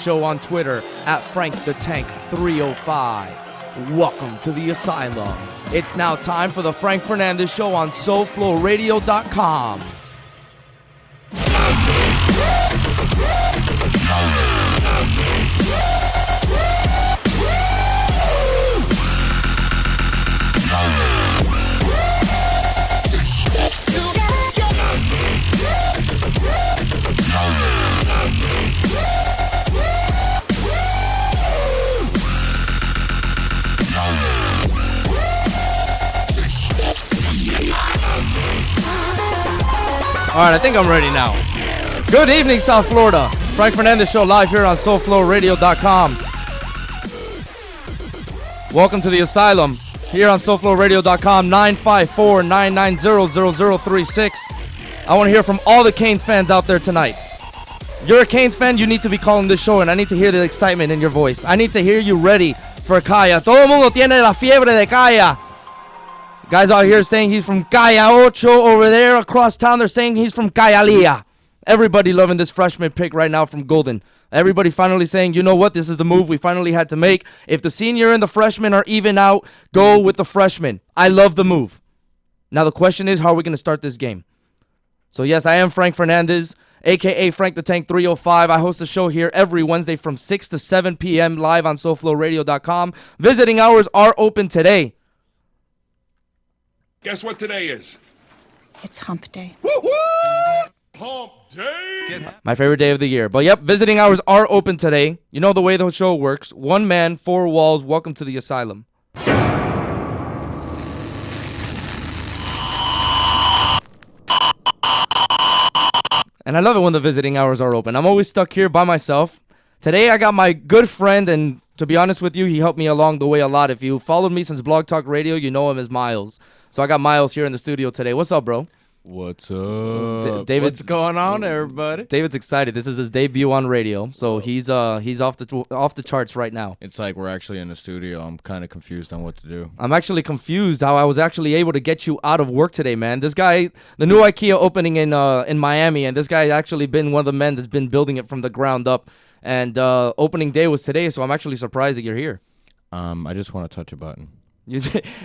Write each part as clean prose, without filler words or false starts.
Show on Twitter at Frank the Tank 305. Welcome to the Asylum. It's now time for the Frank Fernandez Show on SoulFlowRadio.com. All right, I think I'm ready now. Good evening, South Florida. Frank Fernandez Show live here on SoulFlowRadio.com. Welcome to the Asylum here on SoulFlowRadio.com, 954-990-0036. I want to hear from all the Canes fans out there tonight. You're a Canes fan, you need to be calling this show, and I need to hear the excitement in your voice. I need to hear you ready for Kaya. Todo el mundo tiene la fiebre de Kaya. Guys out here saying he's from Calle Ocho. Over there across town, they're saying he's from Cayalía. Everybody loving this freshman pick right now from Golden. Everybody finally saying, you know what, this is the move we finally had to make. If the senior and the freshman are even out, go with the freshman. I love the move. Now the question is, how are we going to start this game? So yes, I am Frank Fernandez, a.k.a. Frank the Tank 305. I host the show here every Wednesday from 6 to 7 p.m. live on SoulFlowRadio.com. Visiting hours are open today. Guess what today is? It's hump day. Woo-hoo! Hump day! My favorite day of the year. But yep, visiting hours are open today. You know the way the show works. One man, four walls. Welcome to the Asylum. And I love it when the visiting hours are open. I'm always stuck here by myself. Today I got my good friend, and to be honest with you, he helped me along the way a lot. If you followed me since Blog Talk Radio, you know him as Miles. So I got Miles here in the studio today. What's up, bro? What's up? David's What's going on, everybody? David's excited. This is his debut on radio, so he's off the charts right now. It's like we're actually in the studio. I'm kind of confused on what to do. I'm actually confused how I was actually able to get you out of work today, man. This guy, the new IKEA opening in Miami, and this guy actually been one of the men that's been building it from the ground up. And opening day was today, so I'm actually surprised that you're here. I just want to touch a button.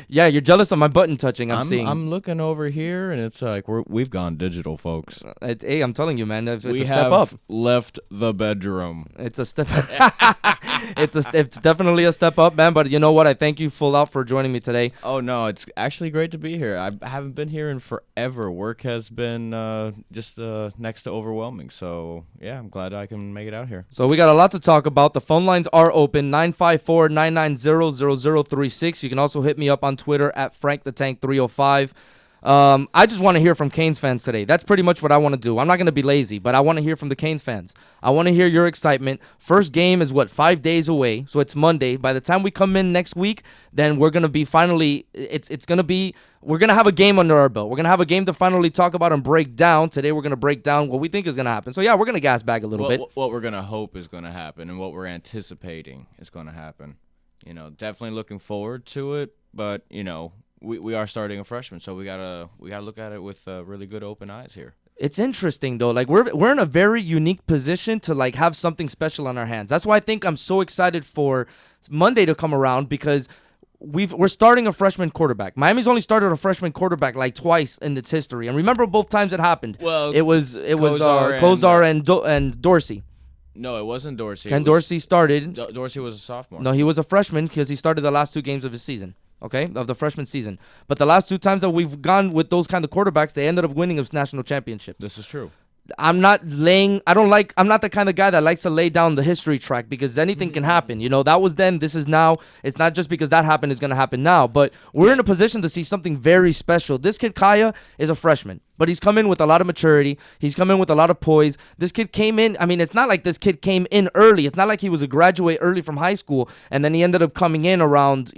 Yeah, you're jealous of my button touching. I'm seeing. I'm looking over here, and it's like we've gone digital, folks. Hey, I'm telling you, man, it's we a step up. Left the bedroom. It's a step. It's definitely a step up, man. But you know what? I thank you full out for joining me today. Oh no, it's actually great to be here. I haven't been here in forever. Work has been just next to overwhelming. So yeah, I'm glad I can make it out here. So we got a lot to talk about. The phone lines are open, 954-990-0036. You can also hit me up on Twitter at Frank the Tank 305. I just want to hear from Canes fans today. That's pretty much what I want to do. I'm not going to be lazy, but I want to hear from the Canes fans. I want to hear your excitement. First game is 5 days away, so it's Monday. By the time we come in next week, then we're going to be finally, we're going to have a game under our belt. We're going to have a game to finally talk about and break down. Today we're going to break down what we think is going to happen. So yeah, we're going to gas back a little bit. What we're going to hope is going to happen and what we're anticipating is going to happen. You know, definitely looking forward to it, but you know, we are starting a freshman, so we gotta look at it with really good open eyes here. It's interesting though, like we're in a very unique position to like have something special on our hands. That's why I think I'm so excited for Monday to come around, because we're starting a freshman quarterback. Miami's only started a freshman quarterback like twice in its history, and remember both times it happened. Well, it was Kozar and Dorsey. No, it wasn't Dorsey. Dorsey started. Dorsey was a sophomore. No, he was a freshman because he started the last two games of his season. Okay, of the freshman season. But the last two times that we've gone with those kind of quarterbacks, they ended up winning us national championships. This is true. I'm not the kind of guy that likes to lay down the history track, because anything can happen. You know, that was then, this is now. It's not just because that happened, it's going to happen now. But we're in a position to see something very special. This kid, Kaya, is a freshman, but he's come in with a lot of maturity. He's come in with a lot of poise. This kid came in, I mean, it's not like this kid came in early. It's not like he was a graduate early from high school, and then he ended up coming in around,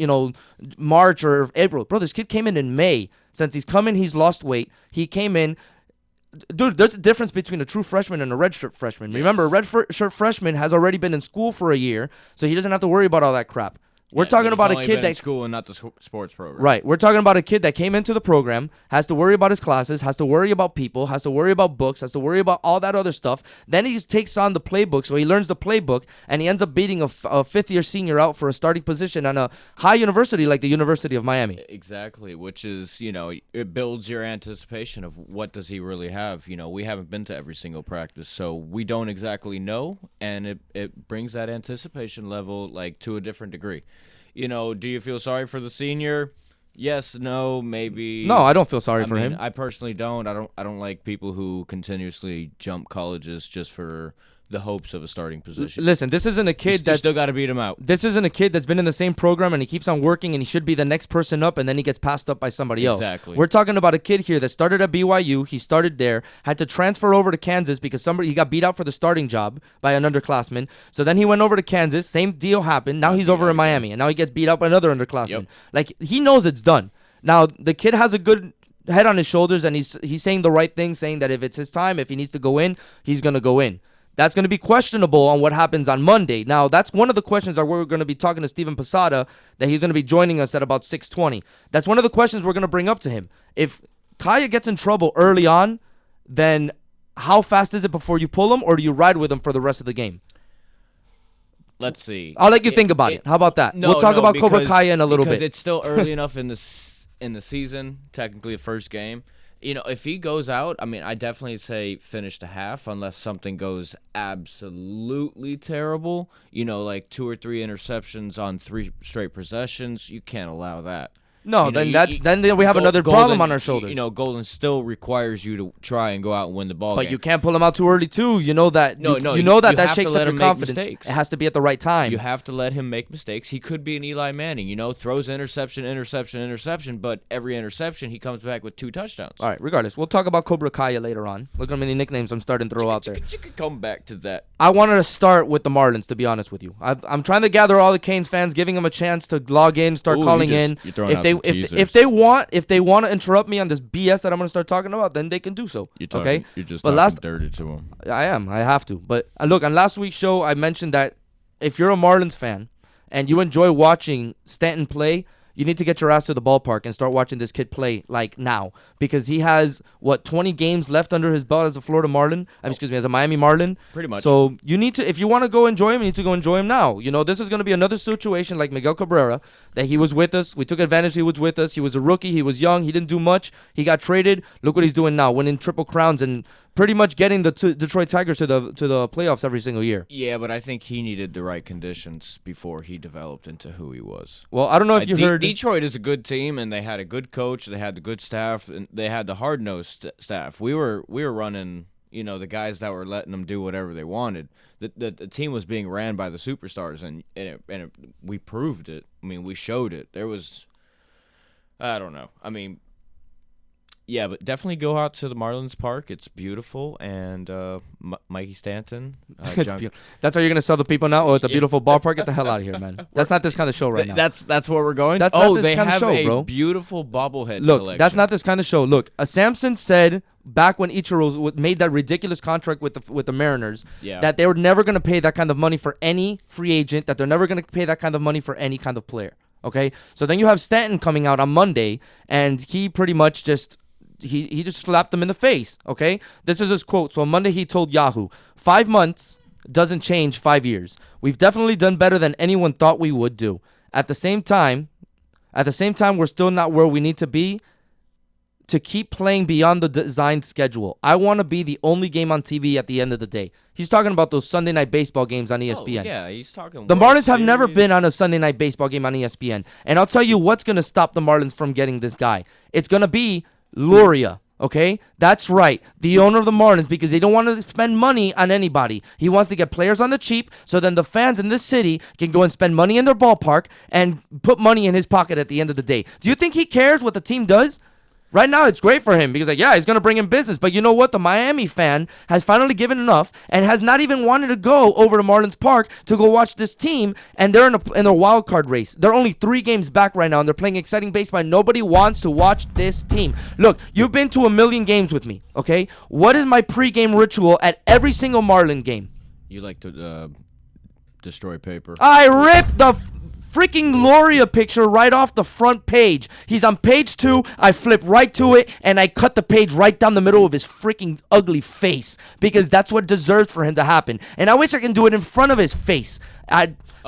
March or April. Bro, this kid came in May. Since he's come in, he's lost weight. He came in. Dude, there's a difference between a true freshman and a redshirt freshman. Remember, a redshirt freshman has already been in school for a year, so he doesn't have to worry about all that crap. We're talking about a Only kid been in that school and not the sports program. Right. We're talking about a kid that came into the program, has to worry about his classes, has to worry about people, has to worry about books, has to worry about all that other stuff. Then he takes on the playbook, so he learns the playbook, and he ends up beating a fifth-year senior out for a starting position on a high university like the University of Miami. Exactly, which is, it builds your anticipation of what does he really have. We haven't been to every single practice, so we don't exactly know, and it brings that anticipation level like to a different degree. Do you feel sorry for the senior? Yes, no, maybe. No, I don't feel sorry for him. I personally don't. I don't like people who continuously jump colleges just for the hopes of a starting position. Listen, this isn't a kid You still got to beat him out. This isn't a kid that's been in the same program and he keeps on working and he should be the next person up and then he gets passed up by somebody else. Exactly. We're talking about a kid here that started at BYU. He started there, had to transfer over to Kansas because he got beat out for the starting job by an underclassman. So then he went over to Kansas. Same deal happened. Now he's over in Miami and now he gets beat out by another underclassman. Yep. Like, he knows it's done. Now, the kid has a good head on his shoulders and he's saying the right thing, saying that if it's his time, if he needs to go in, he's going to go in. That's going to be questionable on what happens on Monday. Now, that's one of the questions that we're going to be talking to Steven Posada, that he's going to be joining us at about 6:20. That's one of the questions we're going to bring up to him. If Kaya gets in trouble early on, then how fast is it before you pull him, or do you ride with him for the rest of the game? Let's see. I'll let you think about it. How about that? No, we'll talk about Cobra because- Kaya in a little because bit. it's still early enough in the season, technically the first game. If he goes out, I definitely say finish the half unless something goes absolutely terrible. Like 2 or 3 interceptions on 3 straight possessions. You can't allow that. No, then we have another problem on our shoulders. Golden still requires you to try and go out and win the ball But game. you can't pull him out too early too. You know that. No, you know that have to shakes let up your him make confidence. mistakes. It has to be at the right time. You have to let him make mistakes. He could be an Eli Manning, throws interception, but every interception he comes back with 2 touchdowns. All right, regardless, we'll talk about Cobra Kaya later on. Look how many nicknames I'm starting to throw out there. You could come back to that. I wanted to start with the Marlins, to be honest with you. I'm trying to gather all the Canes fans, giving them a chance to log in, start calling in. You're throwing out some If they want to interrupt me on this BS that I'm going to start talking about, then they can do so. Okay? You're just But talking dirty to him. I have to. But look, on last week's show, I mentioned that if you're a Marlins fan and you enjoy watching Stanton play, you need to get your ass to the ballpark and start watching this kid play like now, because he has 20 games left under his belt as a Florida Marlin. As a Miami Marlin. Pretty much. So you need to, if you want to go enjoy him, you need to go enjoy him now. This is going to be another situation like Miguel Cabrera, that he was with us. We took advantage. He was with us. He was a rookie. He was young. He didn't do much. He got traded. Look what he's doing now, winning Triple Crowns and pretty much getting the Detroit Tigers to the playoffs every single year. Yeah, but I think he needed the right conditions before he developed into who he was. Well, I don't know if you heard. Detroit is a good team, and they had a good coach. They had the good staff, and they had the hard-nosed staff. We were running, the guys that were letting them do whatever they wanted. The team was being ran by the superstars, and we proved it. We showed it. There was, I don't know. Yeah, but definitely go out to the Marlins Park. It's beautiful, and Mikey Stanton. That's how you're gonna sell the people now. Oh, it's a beautiful ballpark. Get the hell out of here, man. That's not this kind of show right now. That's where we're going. That's not this they kind of have show, a bro. beautiful bobblehead Look, collection. that's not this kind of show. Look, Samson said back when Ichiro made that ridiculous contract with the Mariners, that they were never gonna pay that kind of money for any free agent. That they're never gonna pay that kind of money for any kind of player. Okay, so then you have Stanton coming out on Monday, and he pretty much just. He just slapped them in the face, okay? This is his quote. So on Monday he told Yahoo, 5 months doesn't change 5 years. We've definitely done better than anyone thought we would do. At the same time, we're still not where we need to be to keep playing beyond the designed schedule. I want to be the only game on TV at the end of the day. He's talking about those Sunday Night Baseball games on ESPN. Oh, yeah, he's talking. The Marlins have never been on a Sunday Night Baseball game on ESPN. And I'll tell you what's going to stop the Marlins from getting this guy. It's going to be Luria, okay? That's right. The owner of the Marlins, because they don't want to spend money on anybody. He wants to get players on the cheap, so then the fans in this city can go and spend money in their ballpark and put money in his pocket at the end of the day. Do you think he cares what the team does? Right now, it's great for him because, he's going to bring in business. But you know what? The Miami fan has finally given enough and has not even wanted to go over to Marlins Park to go watch this team. And they're in a wild card race. They're only 3 games back right now, and they're playing exciting baseball. And nobody wants to watch this team. Look, you've been to 1,000,000 games with me, okay? What is my pregame ritual at every single Marlin game? You like to destroy paper. I rip the freaking Loria picture right off the front page. He's on page 2. I flip right to it, and I cut the page right down the middle of his freaking ugly face because that's what deserves for him to happen. And I wish I can do it in front of his face.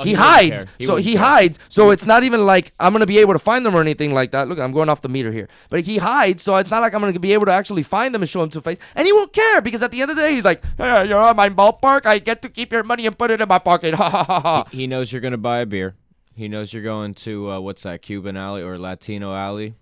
He hides, so it's not even like I'm going to be able to find them or anything like that. Look, I'm going off the meter here. But he hides, so it's not like I'm going to be able to actually find them and show him to face. And he won't care because at the end of the day, he's like, hey, you're on my ballpark. I get to keep your money and put it in my pocket. Ha, ha, ha, ha. He knows you're going to buy a beer. He knows you're going to, what's that, Cuban alley or Latino alley?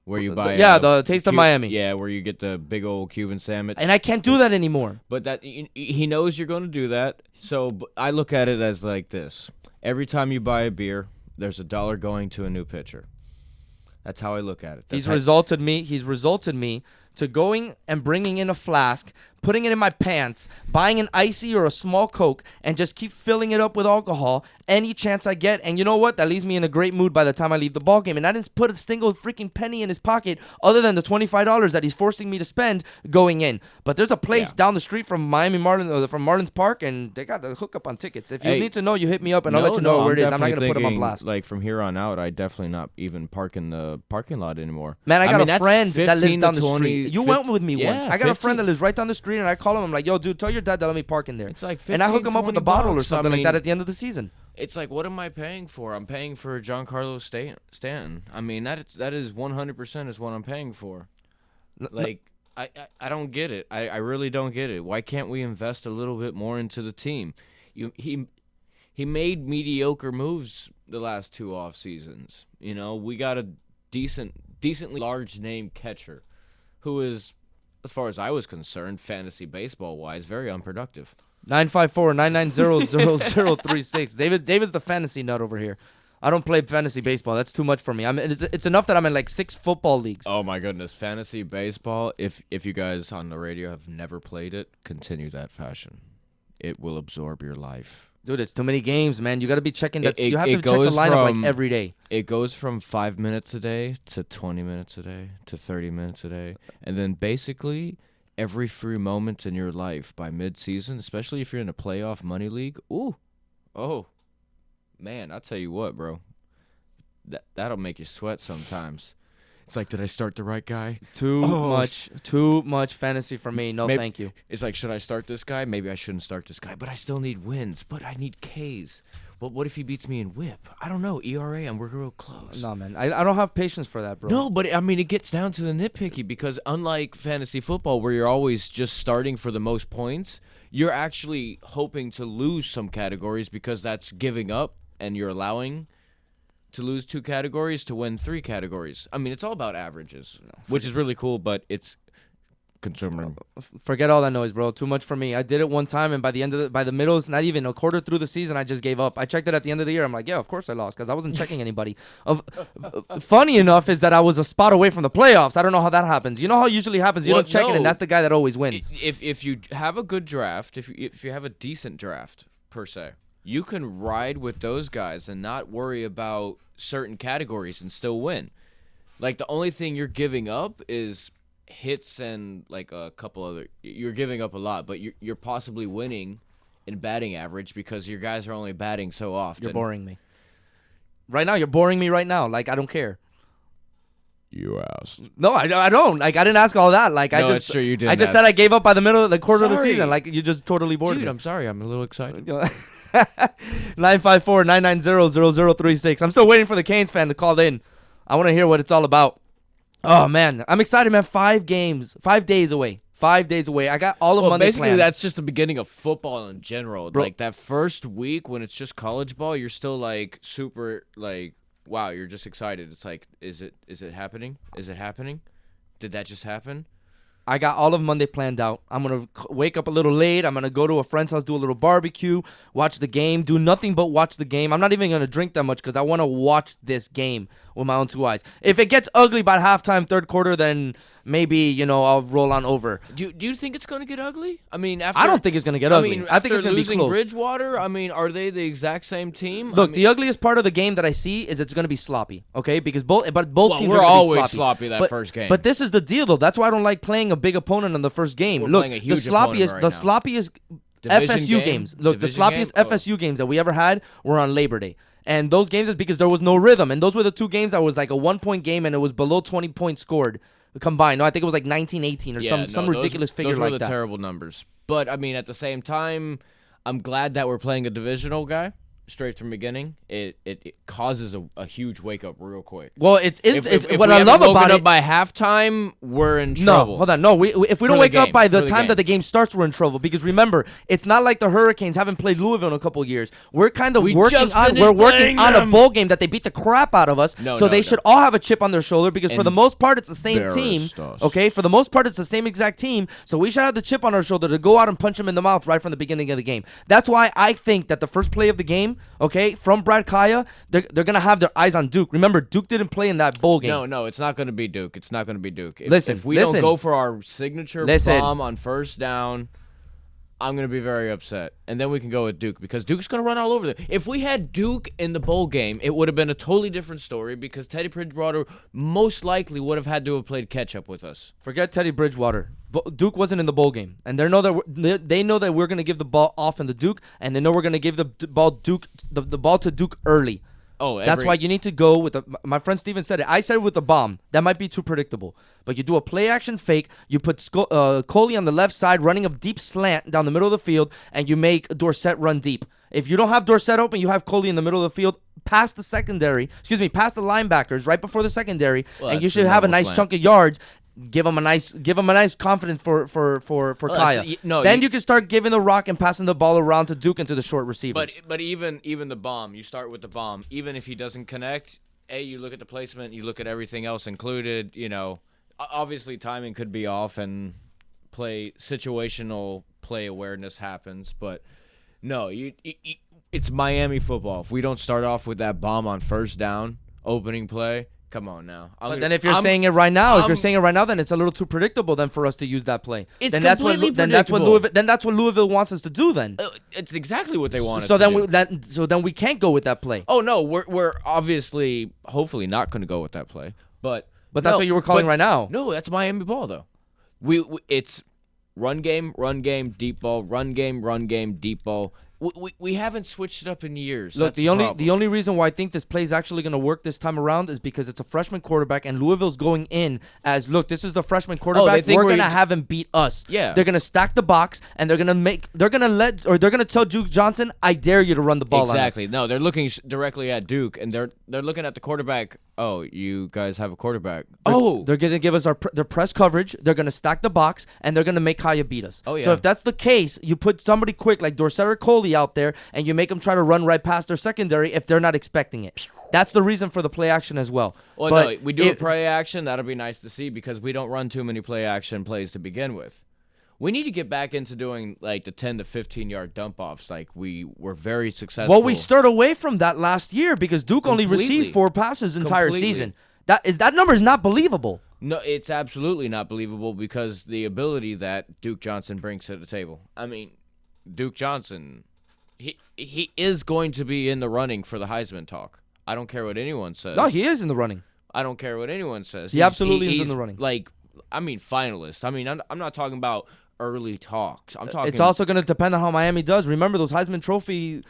Where you buy the Taste of Miami. Yeah, where you get the big old Cuban sandwich. And I can't do that anymore. But that he knows you're going to do that. So I look at it as like this. Every time you buy a beer, there's $1 going to a new pitcher. That's how I look at it. He's resulted me to going and bringing in a flask, putting it in my pants, buying an icy or a small Coke, and just keep filling it up with alcohol any chance I get. And you know what? That leaves me in a great mood by the time I leave the ball game. And I didn't put a single freaking penny in his pocket other than the $25 that he's forcing me to spend going in. But there's a place down the street from Miami Marlins, from Marlins Park, and they got the hookup on tickets. If you need to know, you hit me up, and I'll let you know where it is. I'm not going to put them on blast. Like from here on out, I definitely not even park in the parking lot anymore. Man, I got a friend that lives down the street. You went with me once. I got 15. a friend that lives right down the street, and I call him. I'm like, yo, dude, tell your dad to let me park in there. It's like 15, and I hook him up with a bottle or something like that I mean, at the end of the season. It's like, what am I paying for? I'm paying for Giancarlo Stanton. I mean, that is 100% is what I'm paying for. Like, I don't get it. I really don't get it. Why can't we invest a little bit more into the team? He made mediocre moves the last 2 off seasons. You know, we got a decently large name catcher who is, as far as I was concerned, fantasy baseball wise, very unproductive. 954-990-0036. David's the fantasy nut over here. I don't play fantasy baseball. That's too much for me. It's enough that I'm in like 6 football leagues. Oh my goodness, fantasy baseball. If you guys on the radio have never played it, continue that fashion. It will absorb your life. Dude, it's too many games, man. You got to be checking that. You have to check the lineup like every day. It goes from 5 minutes a day to 20 minutes a day to 30 minutes a day, and then basically every free moment in your life by mid-season, especially if you're in a playoff money league. Man, I'll tell you what, bro. That'll make you sweat sometimes. It's like, did I start the right guy? Too much fantasy for me. No, thank you. It's like, should I start this guy? Maybe I shouldn't start this guy, but I still need wins. But I need Ks. But what if he beats me in whip? I don't know. ERA, and we're real close. No, man. I don't have patience for that, bro. No, but I mean, it gets down to the nitpicky because unlike fantasy football where you're always just starting for the most points, you're actually hoping to lose some categories because that's giving up and you're allowing to lose 2 categories to win 3 categories. I mean, it's all about averages, which is really cool, but it's consumer. Forget all that noise, bro. Too much for me. I did it one time, and by the middle, it's not even a quarter through the season, I just gave up. I checked it at the end of the year. I'm like, yeah, of course I lost because I wasn't checking anybody. Funny enough is that I was a spot away from the playoffs. I don't know how that happens. You know how it usually happens? You don't check it, and that's the guy that always wins. If you have a good draft, if you have a decent draft, per se, you can ride with those guys and not worry about certain categories and still win. Like, the only thing you're giving up is hits and like a couple other. You're giving up a lot, but you're possibly winning in batting average because your guys are only batting so often. You're boring me. Right now, you're boring me right now. Like, I don't care. You asked. No, I don't. Like, I didn't ask all that. Like, I just. Sure you didn't. I just said I gave up by the middle of the quarter of the season. Like, you just totally bored me. Dude, I'm sorry. I'm a little excited. 954-990-0036. I'm still waiting for the Canes fan to call in. I want to hear what it's all about. Oh, man. I'm excited, man. 5 days away. 5 days away. I got all of Monday basically, planned. that's just the beginning of football in general. Bro. Like, that first week when it's just college ball, you're still, like, super, like, wow, you're just excited. It's like, is it happening? Is it happening? Did that just happen? I got all of Monday planned out. I'm going to wake up a little late. I'm going to go to a friend's house, do a little barbecue, watch the game, do nothing but watch the game. I'm not even going to drink that much because I want to watch this game with my own 2 eyes. If it gets ugly by halftime, third quarter, then maybe, I'll roll on over. Do you think it's going to get ugly? I mean, after I don't think it's going to get ugly. I think it's going to be losing close. Bridgewater, I mean, are they the exact same team? Look, the ugliest part of the game that I see is it's going to be sloppy, okay? Because both teams are going to be always sloppy that first game. But this is the deal, though. That's why I don't like playing a big opponent in the first game. Look, the sloppiest FSU games. Look, the sloppiest FSU games that we ever had were on Labor Day. And those games is because there was no rhythm. And those were the 2 games that was like a 1-point game and it was below 20 points scored combined. No, I think it was like 19-18 or some ridiculous figure like that. Those were the terrible numbers. But, I mean, at the same time, I'm glad that we're playing a divisional guy. Straight from the beginning, it causes a huge wake up real quick. Well, it's what I love about it. By halftime, we're in trouble. No, hold on. No, if we don't wake up by the time that the game starts, we're in trouble. Because remember, it's not like the Hurricanes haven't played Louisville in a couple years. We're kind of working on a bowl game that they beat the crap out of us. So they should all have a chip on their shoulder because for the most part, it's the same team. Okay, for the most part, it's the same exact team. So we should have the chip on our shoulder to go out and punch them in the mouth right from the beginning of the game. That's why I think that the first play of the game, okay, from Brad Kaya, they're going to have their eyes on Duke. Remember, Duke didn't play in that bowl game. No, it's not going to be Duke. It's not going to be Duke. If we listen. don't go for our signature bomb on first down, I'm going to be very upset. And then we can go with Duke because Duke's going to run all over them. If we had Duke in the bowl game, it would have been a totally different story because Teddy Bridgewater most likely would have had to have played catch-up with us. Forget Teddy Bridgewater. Duke wasn't in the bowl game, and they know that we're going to give the ball off in the Duke, and they know we're going to give the ball to Duke early. That's why you need to go with my friend Steven said it. I said it with the bomb. That might be too predictable. But you do a play action fake. You put Coley on the left side, running a deep slant down the middle of the field, and you make Dorsett run deep. If you don't have Dorsett open, you have Coley in the middle of the field, past the linebackers, right before the secondary, and you should have a nice chunk of yards. Give him a nice confidence for Kaya. Then you can start giving the rock and passing the ball around to Duke and to the short receivers. But even the bomb, you start with the bomb. Even if he doesn't connect, you look at the placement, you look at everything else included. Obviously timing could be off and situational play awareness happens. But no, it's Miami football. If we don't start off with that bomb on first down, opening play. Come on now. Then if you're saying it right now, then it's a little too predictable then for us to use that play. It's completely predictable. Then that's what Louisville wants us to do then. It's exactly what they want us to do. So then we can't go with that play. Oh no, we're obviously hopefully not going to go with that play. But that's what you were calling right now. No, that's Miami ball though. It's run game, deep ball, run game, deep ball. We haven't switched it up in years. Look, the only reason why I think this play is actually going to work this time around is because it's a freshman quarterback and Louisville's going in as, look, this is the freshman quarterback. We're going to have him beat us. Yeah. They're going to stack the box and they're going to tell Duke Johnson, I dare you to run the ball on us. Exactly. No, they're looking directly at Duke and they're looking at the quarterback. Oh, you guys have a quarterback. They're going to give us their press coverage. They're going to stack the box and they're going to make Kaya beat us. Oh, yeah. So if that's the case, you put somebody quick like Dorsett or Coley out there and you make them try to run right past their secondary if they're not expecting it. That's the reason for the play action as well. Well, no, we do a play action. That'll be nice to see because we don't run too many play action plays to begin with. We need to get back into doing like the 10 to 15 yard dump offs like we were very successful. Well, we stirred away from that last year because Duke only received 4 passes entire season. That number is not believable. No, it's absolutely not believable because the ability that Duke Johnson brings to the table. I mean, Duke Johnson, he is going to be in the running for the Heisman talk. I don't care what anyone says. No, he is in the running. I don't care what anyone says. He absolutely is in the running. Finalist. I mean, I'm not talking about early talks. I'm talking. It's also going to depend on how Miami does. Remember, those Heisman Trophy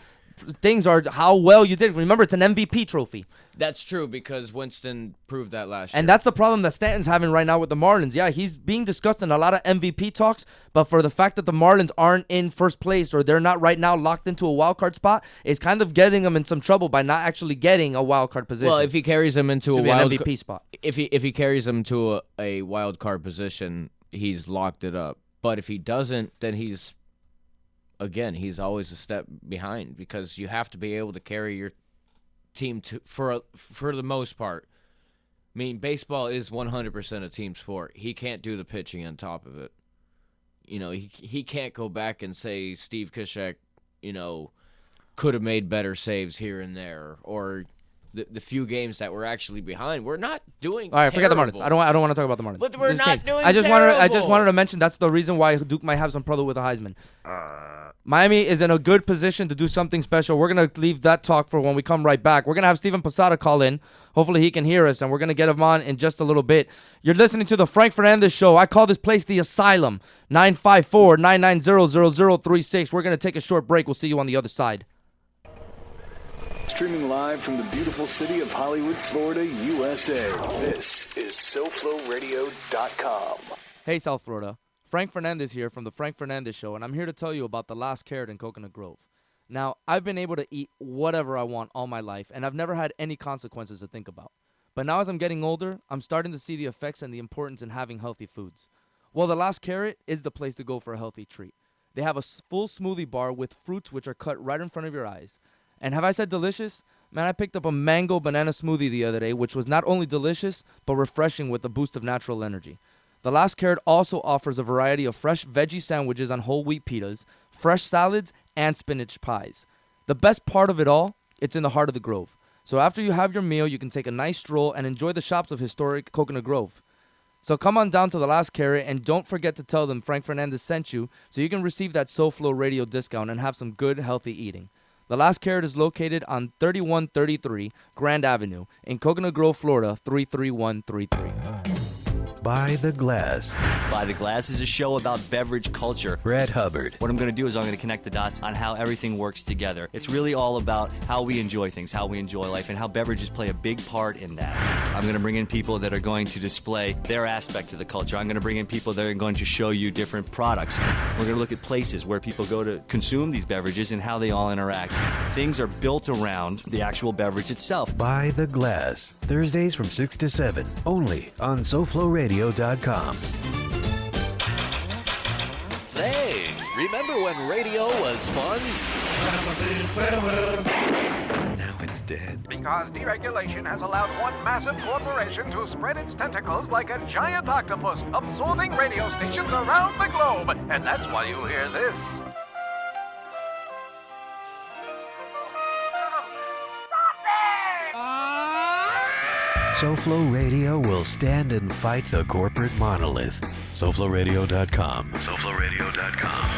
things are how well you did. Remember, it's an MVP trophy. That's true because Winston proved that last year. And that's the problem that Stanton's having right now with the Marlins. Yeah, he's being discussed in a lot of MVP talks, but for the fact that the Marlins aren't in first place or they're not right now locked into a wild card spot, is kind of getting them in some trouble by not actually getting a wild card position. Well, if he carries them into a wild MVP spot, if he carries them to a wild card position, he's locked it up. But if he doesn't, then he's always a step behind because you have to be able to carry your team for the most part. I mean, baseball is 100% a team sport. He can't do the pitching on top of it. You know, he can't go back and say Steve Kishak, could have made better saves here and there, or the few games that we're actually behind. We're not doing. All right, terrible. forget the Marlins. I don't want to talk about the Marlins. But we're not doing. I just wanted to mention that's the reason why Duke might have some trouble with the Heisman. Miami is in a good position to do something special. We're going to leave that talk for when we come right back. We're going to have Steven Posada call in. Hopefully he can hear us, and we're going to get him on in just a little bit. You're listening to the Frank Fernandez Show. I call this place the Asylum. 954-990-0036. We're going to take a short break. We'll see you on the other side. Streaming live from the beautiful city of Hollywood, Florida, USA. This is SoFloRadio.com. Hey, South Florida. Frank Fernandez here from The Frank Fernandez Show, and I'm here to tell you about The Last Carrot in Coconut Grove. Now, I've been able to eat whatever I want all my life, and I've never had any consequences to think about. But now as I'm getting older, I'm starting to see the effects and the importance in having healthy foods. Well, The Last Carrot is the place to go for a healthy treat. They have a full smoothie bar with fruits which are cut right in front of your eyes. And have I said delicious? Man, I picked up a mango banana smoothie the other day, which was not only delicious, but refreshing with a boost of natural energy. The Last Carrot also offers a variety of fresh veggie sandwiches on whole wheat pitas, fresh salads, and spinach pies. The best part of it all, it's in the heart of the Grove. So after you have your meal, you can take a nice stroll and enjoy the shops of historic Coconut Grove. So come on down to The Last Carrot and don't forget to tell them Frank Fernandez sent you so you can receive that SoFlo Radio discount and have some good, healthy eating. The Last Carrot is located on 3133 Grand Avenue in Coconut Grove, Florida, 33133. By the Glass. By the Glass is a show about beverage culture. Brad Hubbard. What I'm going to do is I'm going to connect the dots on how everything works together. It's really all about how we enjoy things, how we enjoy life, and how beverages play a big part in that. I'm going to bring in people that are going to display their aspect of the culture. I'm going to bring in people that are going to show you different products. We're going to look at places where people go to consume these beverages and how they all interact. Things are built around the actual beverage itself. By the Glass. Thursdays from 6 to 7. Only on SoFloRadio.com. Say, remember when radio was fun? Now it's dead. Because deregulation has allowed one massive corporation to spread its tentacles like a giant octopus, absorbing radio stations around the globe. And that's why you hear this. SoFlo Radio will stand and fight the corporate monolith. SoFloRadio.com. SoFloRadio.com.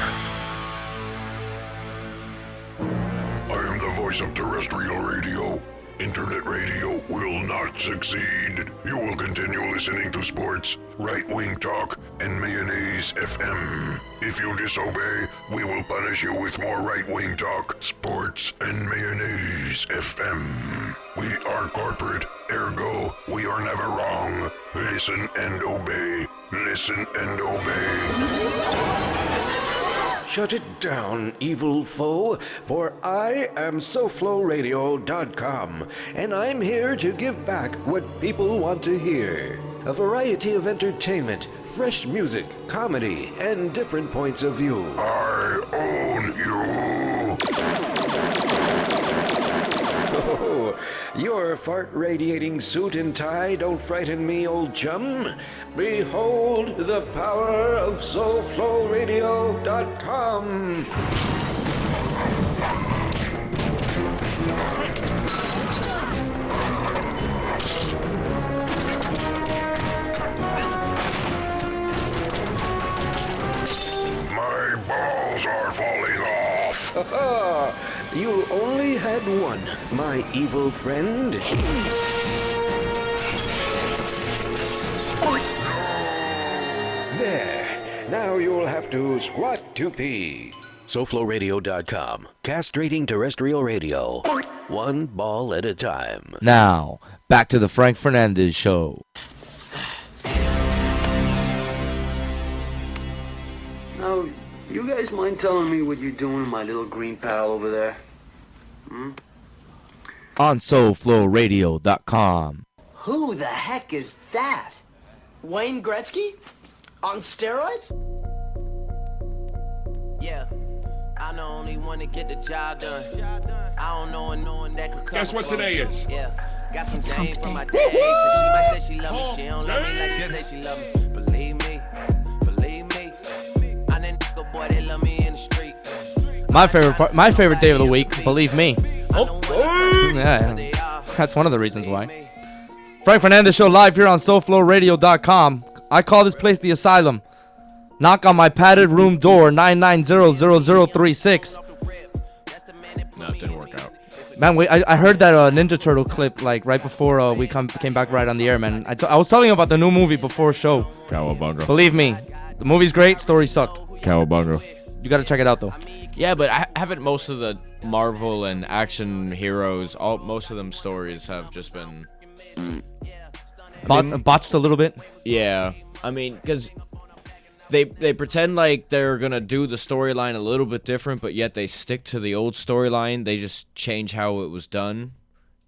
I am the voice of terrestrial radio. Internet radio will not succeed. You will continue listening to sports, right-wing talk, and mayonnaise FM. If you disobey, we will punish you with more right-wing talk, sports, and mayonnaise FM. We are corporate, ergo, we are never wrong. Listen and obey. Listen and obey. Shut it down, evil foe, for I am SoFloRadio.com, and I'm here to give back what people want to hear. A variety of entertainment, fresh music, comedy, and different points of view. I own you. Oh, your fart-radiating suit and tie don't frighten me, old chum. Behold the power of SoFloRadio.com. My balls are falling off. You only had one, my evil friend. There. Now you'll have to squat to pee. SoFloRadio.com. Castrating terrestrial radio. One ball at a time. Now, back to the Frank Fernandez Show. Now, you guys mind telling me what you're doing with my little green pal over there? On SoFloRadio.com. Who the heck is that? Wayne Gretzky? On steroids? Yeah, I know only one to get the job done. I don't know no one that could come. Guess what today is? Yeah, got some game from my day. So she might say she love me, she don't love me like she say she love me. Believe me. I'm that nigga boy, they love me in the street. My favorite day of the week, believe me. Yeah, that's one of the reasons why. Frank Fernandez Show live here on SoFloRadio.com. I call this place the Asylum. Knock on my padded room door, 9900036. No, it didn't work out. Man, I heard that Ninja Turtle clip like right before we came back right on the air, man. I was telling you about the new movie before show. Cowabunga. Believe me, the movie's great, story sucked. Cowabunga. You got to check it out, though. Yeah, but haven't most of the Marvel and action heroes, most of them stories have just been botched a little bit? Yeah. I mean, because they pretend like they're going to do the storyline a little bit different, but yet they stick to the old storyline. They just change how it was done,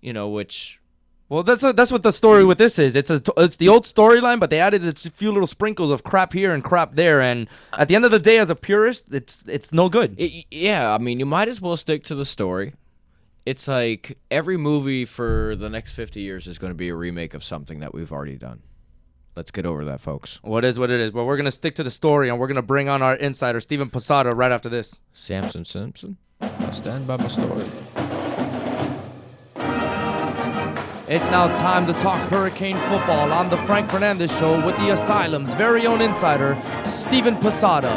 which... Well, that's what the story with this is. It's the old storyline, but they added a few little sprinkles of crap here and crap there. And at the end of the day, as a purist, it's no good. Yeah, I mean, you might as well stick to the story. It's like every movie for the next 50 years is going to be a remake of something that we've already done. Let's get over that, folks. What is what it is. But we're going to stick to the story, and we're going to bring on our insider, Steven Posada, right after this. Samson Simpson, I stand by my story. It's now time to talk Hurricane football on the Frank Fernandez Show with the Asylum's very own insider, Steven Posada.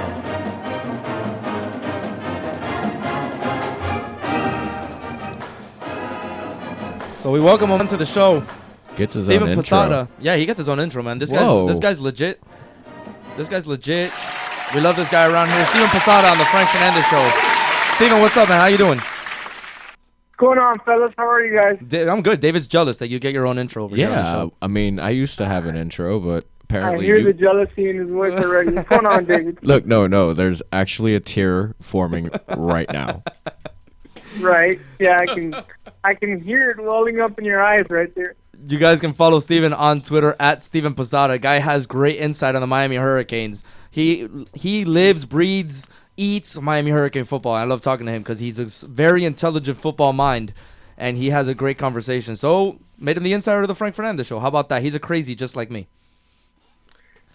So we welcome him to the show. Gets his Steven own Posada. intro. Yeah, he gets his own intro, man. This Whoa. guy's legit. This guy's legit. We love this guy around here. Steven Posada on the Frank Fernandez Show. Steven, what's up, man? How you doing? What's going on, fellas? How are you guys? I'm good. David's jealous that you get your own intro over here on the show. I mean, I used to have an intro, but apparently I hear the jealousy in his voice already. What's going on, David? Look, no. There's actually a tear forming right now. Right. Yeah, I can hear it welling up in your eyes right there. You guys can follow Steven on Twitter at Steven Posada. Guy has great insight on the Miami Hurricanes. He lives, breathes, eats Miami Hurricane football. I love talking to him because he's a very intelligent football mind, and he has a great conversation. So made him the insider of the Frank Fernandez Show. How about that? He's a crazy just like me.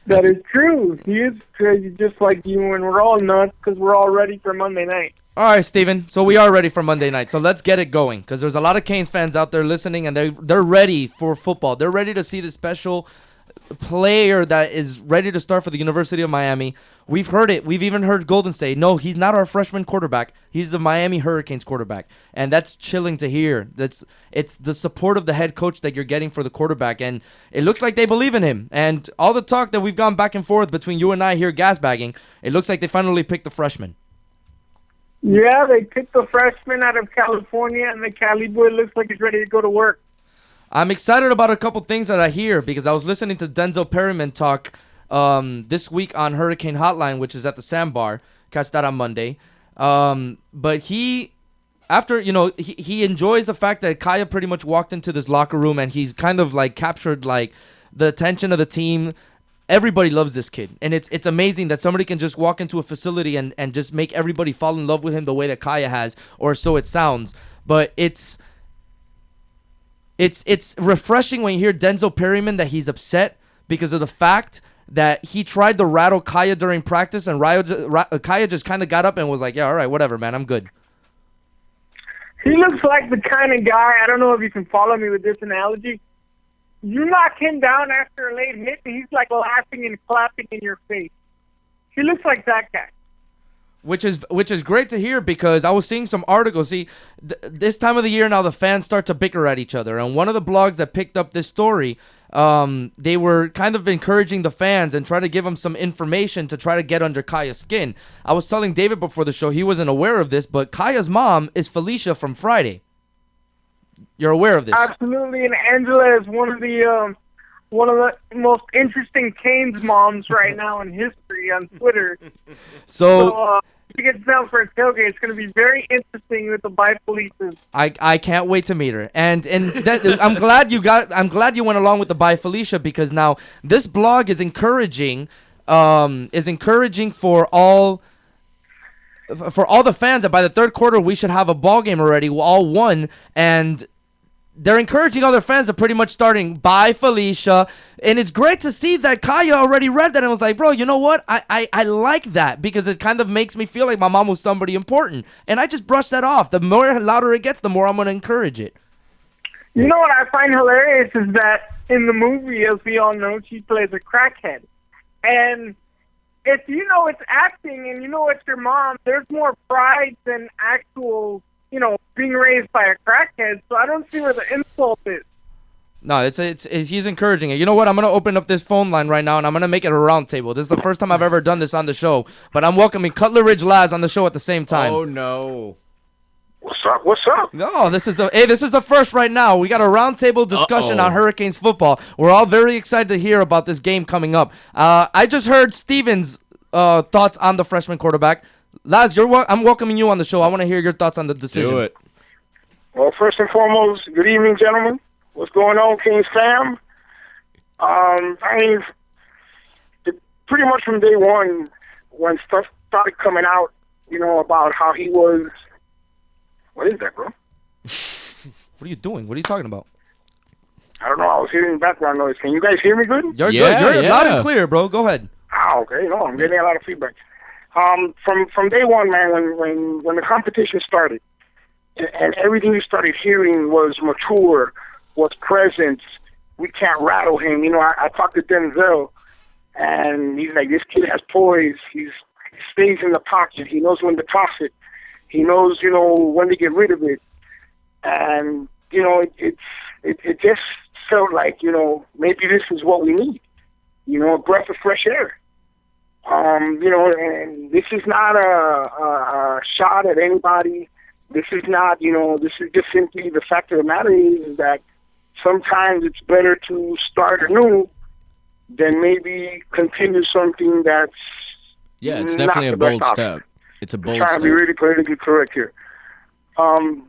That is true. He is crazy just like you, and we're all nuts because we're all ready for Monday night. All right, Steven. So we are ready for Monday night. So let's get it going because there's a lot of Canes fans out there listening, and they're ready for football. They're ready to see the special player that is ready to start for the University of Miami. We've heard it. We've even heard Golden say, no, he's not our freshman quarterback. He's the Miami Hurricanes quarterback. And that's chilling to hear. It's the support of the head coach that you're getting for the quarterback. And it looks like they believe in him. And all the talk that we've gone back and forth between you and I here gasbagging, it looks like they finally picked the freshman. Yeah, they picked the freshman out of California, and the Cali boy looks like he's ready to go to work. I'm excited about a couple things that I hear because I was listening to Denzel Perryman talk this week on Hurricane Hotline, which is at the Sandbar. Catch that on Monday. But he enjoys the fact that Kaya pretty much walked into this locker room and he's kind of like captured like the attention of the team. Everybody loves this kid, and it's amazing that somebody can just walk into a facility and just make everybody fall in love with him the way that Kaya has, or so it sounds. But it's refreshing when you hear Denzel Perryman that he's upset because of the fact that he tried to rattle Kaya during practice, and Kaya just kind of got up and was like, yeah, all right, whatever, man, I'm good. He looks like the kind of guy, I don't know if you can follow me with this analogy. You knock him down after a late hit, and he's like laughing and clapping in your face. He looks like that guy. Which is great to hear because I was seeing some articles. See, this time of the year now, the fans start to bicker at each other. And one of the blogs that picked up this story, they were kind of encouraging the fans and trying to give them some information to try to get under Kaya's skin. I was telling David before the show he wasn't aware of this, but Kaya's mom is Felicia from Friday. You're aware of this? Absolutely, and Angela is one of the most interesting Canes moms right now in history on Twitter. So if she gets down for a tailgate, it's going to be very interesting with the Bifelices. I can't wait to meet her, and that, I'm glad you went along with the Bye Felicia because now this blog is encouraging for all the fans that by the third quarter we should have a ball game already, all won, and they're encouraging other fans to pretty much starting Bye Felicia, and it's great to see that Kaya already read that and was like, bro, you know what? I like that because it kind of makes me feel like my mom was somebody important, and I just brushed that off. The more louder it gets, the more I'm going to encourage it. You know what I find hilarious is that in the movie, as we all know, she plays a crackhead, and if you know it's acting and you know it's your mom, there's more pride than actual, being raised by a crackhead. So I don't see where the insult is. No, he's encouraging it. You know what? I'm going to open up this phone line right now, and I'm going to make it a round table. This is the first time I've ever done this on the show, but I'm welcoming Cutler Ridge Laz on the show at the same time. Oh, no. What's up? What's up? No, this is the first right now. We got a roundtable discussion on Hurricanes football. We're all very excited to hear about this game coming up. I just heard Steven's thoughts on the freshman quarterback. Laz, I'm welcoming you on the show. I want to hear your thoughts on the decision. Do it. Well, first and foremost, good evening, gentlemen. What's going on, Kings fam? Pretty much from day one, when stuff started coming out, about how he was. What is that, bro? What are you doing? What are you talking about? I don't know. I was hearing background noise. Can you guys hear me good? You're good. You're loud and clear, bro. Go ahead. Okay. No, I'm getting a lot of feedback. From day one, man, when the competition started, and everything you started hearing was mature, was presence. We can't rattle him. I talked to Denzel, and he's like, this kid has poise. He stays in the pocket. He knows when to toss it. He knows, when to get rid of it. And, it just felt like, maybe this is what we need. A breath of fresh air. And this is not a shot at anybody. This is not, this is just simply the fact of the matter is that sometimes it's better to start anew than maybe continue something that's it's definitely a bold step. It's a bold step. I'm trying to be really politically correct here. And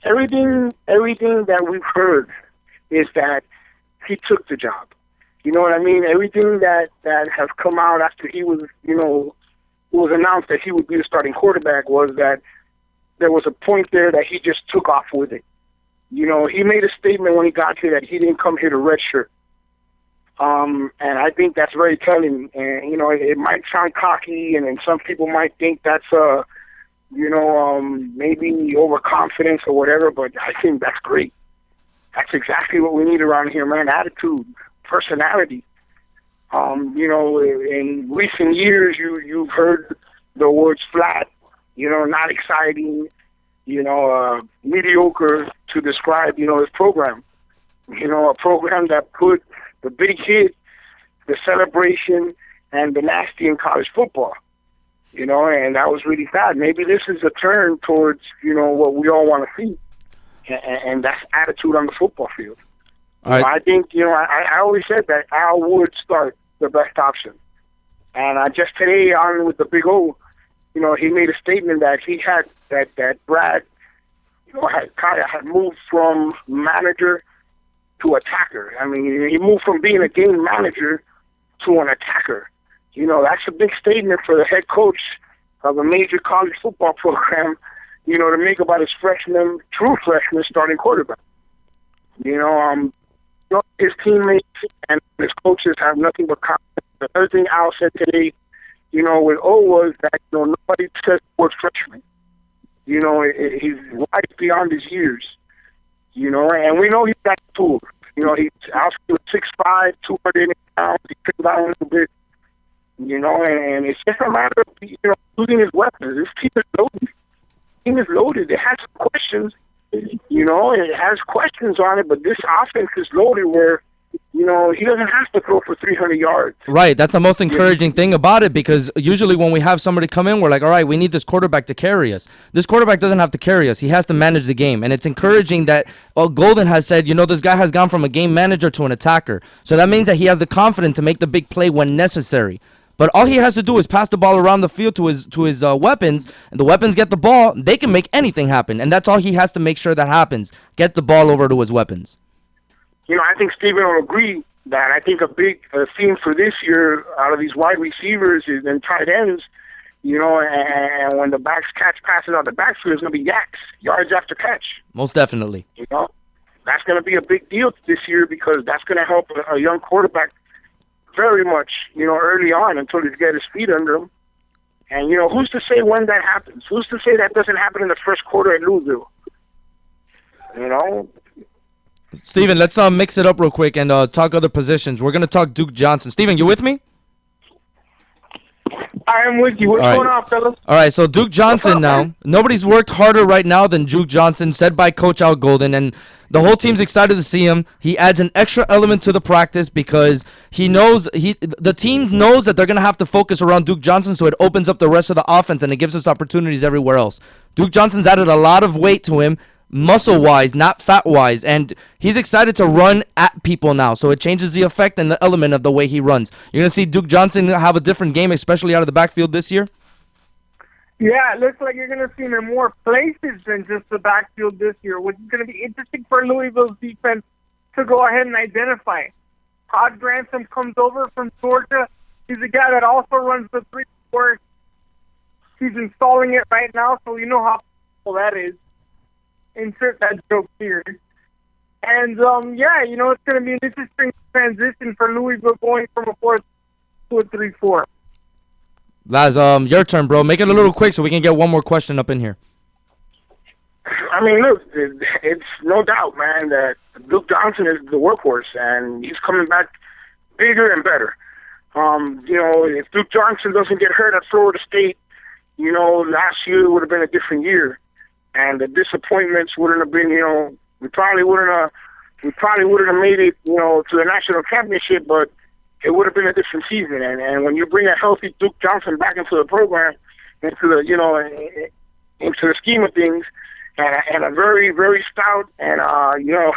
everything that we've heard is that he took the job. You know what I mean? Everything that has come out after he was, it was announced that he would be the starting quarterback was that there was a point there that he just took off with it. He made a statement when he got here that he didn't come here to redshirt. And I think that's very telling. And, it might sound cocky, and then some people might think that's, maybe overconfidence or whatever, but I think that's great. That's exactly what we need around here, man. Attitude, personality. In recent years, you've heard the words flat, not exciting, mediocre to describe, his program. A program that put the big hit, the celebration, and the nasty in college football. And that was really bad. Maybe this is a turn towards, what we all want to see. And that's attitude on the football field. Right. I think, I always said that Al would start the best option. And just today on with the Big O, he made a statement that he had, that Brad, had moved from manager to attacker. I mean, he moved from being a game manager to an attacker. That's a big statement for the head coach of a major college football program, to make about his true freshman starting quarterback. His teammates and his coaches have nothing but confidence. The other thing Al said today, with O was that, nobody says the word freshman. He's wise beyond his years. And we know he's got tools. He's out 6'5", 280 pounds. He trimmed down a little bit. And it's just a matter of, using his weapons. This team is loaded. It has questions. It has questions on it, but this offense is loaded where, he doesn't have to throw for 300 yards. Right. That's the most encouraging thing about it, because usually when we have somebody come in, we're like, all right, we need this quarterback to carry us. This quarterback doesn't have to carry us. He has to manage the game. And it's encouraging that Golden has said, this guy has gone from a game manager to an attacker. So that means that he has the confidence to make the big play when necessary. But all he has to do is pass the ball around the field to his weapons, and the weapons get the ball. They can make anything happen, and that's all he has to make sure that happens. Get the ball over to his weapons. I think Steven will agree that I think a big theme for this year out of these wide receivers and tight ends, and when the backs catch passes out the backfield, it's going to be yards after catch. Most definitely. That's going to be a big deal this year because that's going to help a young quarterback very much, early on until he's got his feet under him. And, who's to say when that happens? Who's to say that doesn't happen in the first quarter at Louisville? Steven, let's mix it up real quick and talk other positions. We're going to talk Duke Johnson. Steven, you with me? I am with you. What's going on, fellas? All right, so Duke Johnson now. Nobody's worked harder right now than Duke Johnson, said by Coach Al Golden. And The whole team's excited to see him. He adds an extra element to the practice because the team knows that they're going to have to focus around Duke Johnson, so it opens up the rest of the offense and it gives us opportunities everywhere else. Duke Johnson's added a lot of weight to him, muscle-wise, not fat-wise, and he's excited to run at people now, so it changes the effect and the element of the way he runs. You're going to see Duke Johnson have a different game, especially out of the backfield this year? Yeah, it looks like you're going to see him in more places than just the backfield this year, which is going to be interesting for Louisville's defense to go ahead and identify. Todd Grantham comes over from Georgia. He's a guy that also runs the 3-4. He's installing it right now, so you know how powerful that is. Insert that joke here. And, yeah, you know, it's going to be an interesting transition for Louisville going from a 4 to a 3-4. Laz, your turn, bro. Make it a little quick so we can get one more question up in here. I mean, look, it's no doubt, man, that Duke Johnson is the workhorse, and he's coming back bigger and better. You know, if Duke Johnson doesn't get hurt at Florida State, you know, last year would have been a different year. And the disappointments wouldn't have been, you know, we probably wouldn't have made it, you know, to the national championship, but it would have been a different season. And when you bring a healthy Duke Johnson back into the program, into the, you know, into the scheme of things, and a very, very stout and, you know,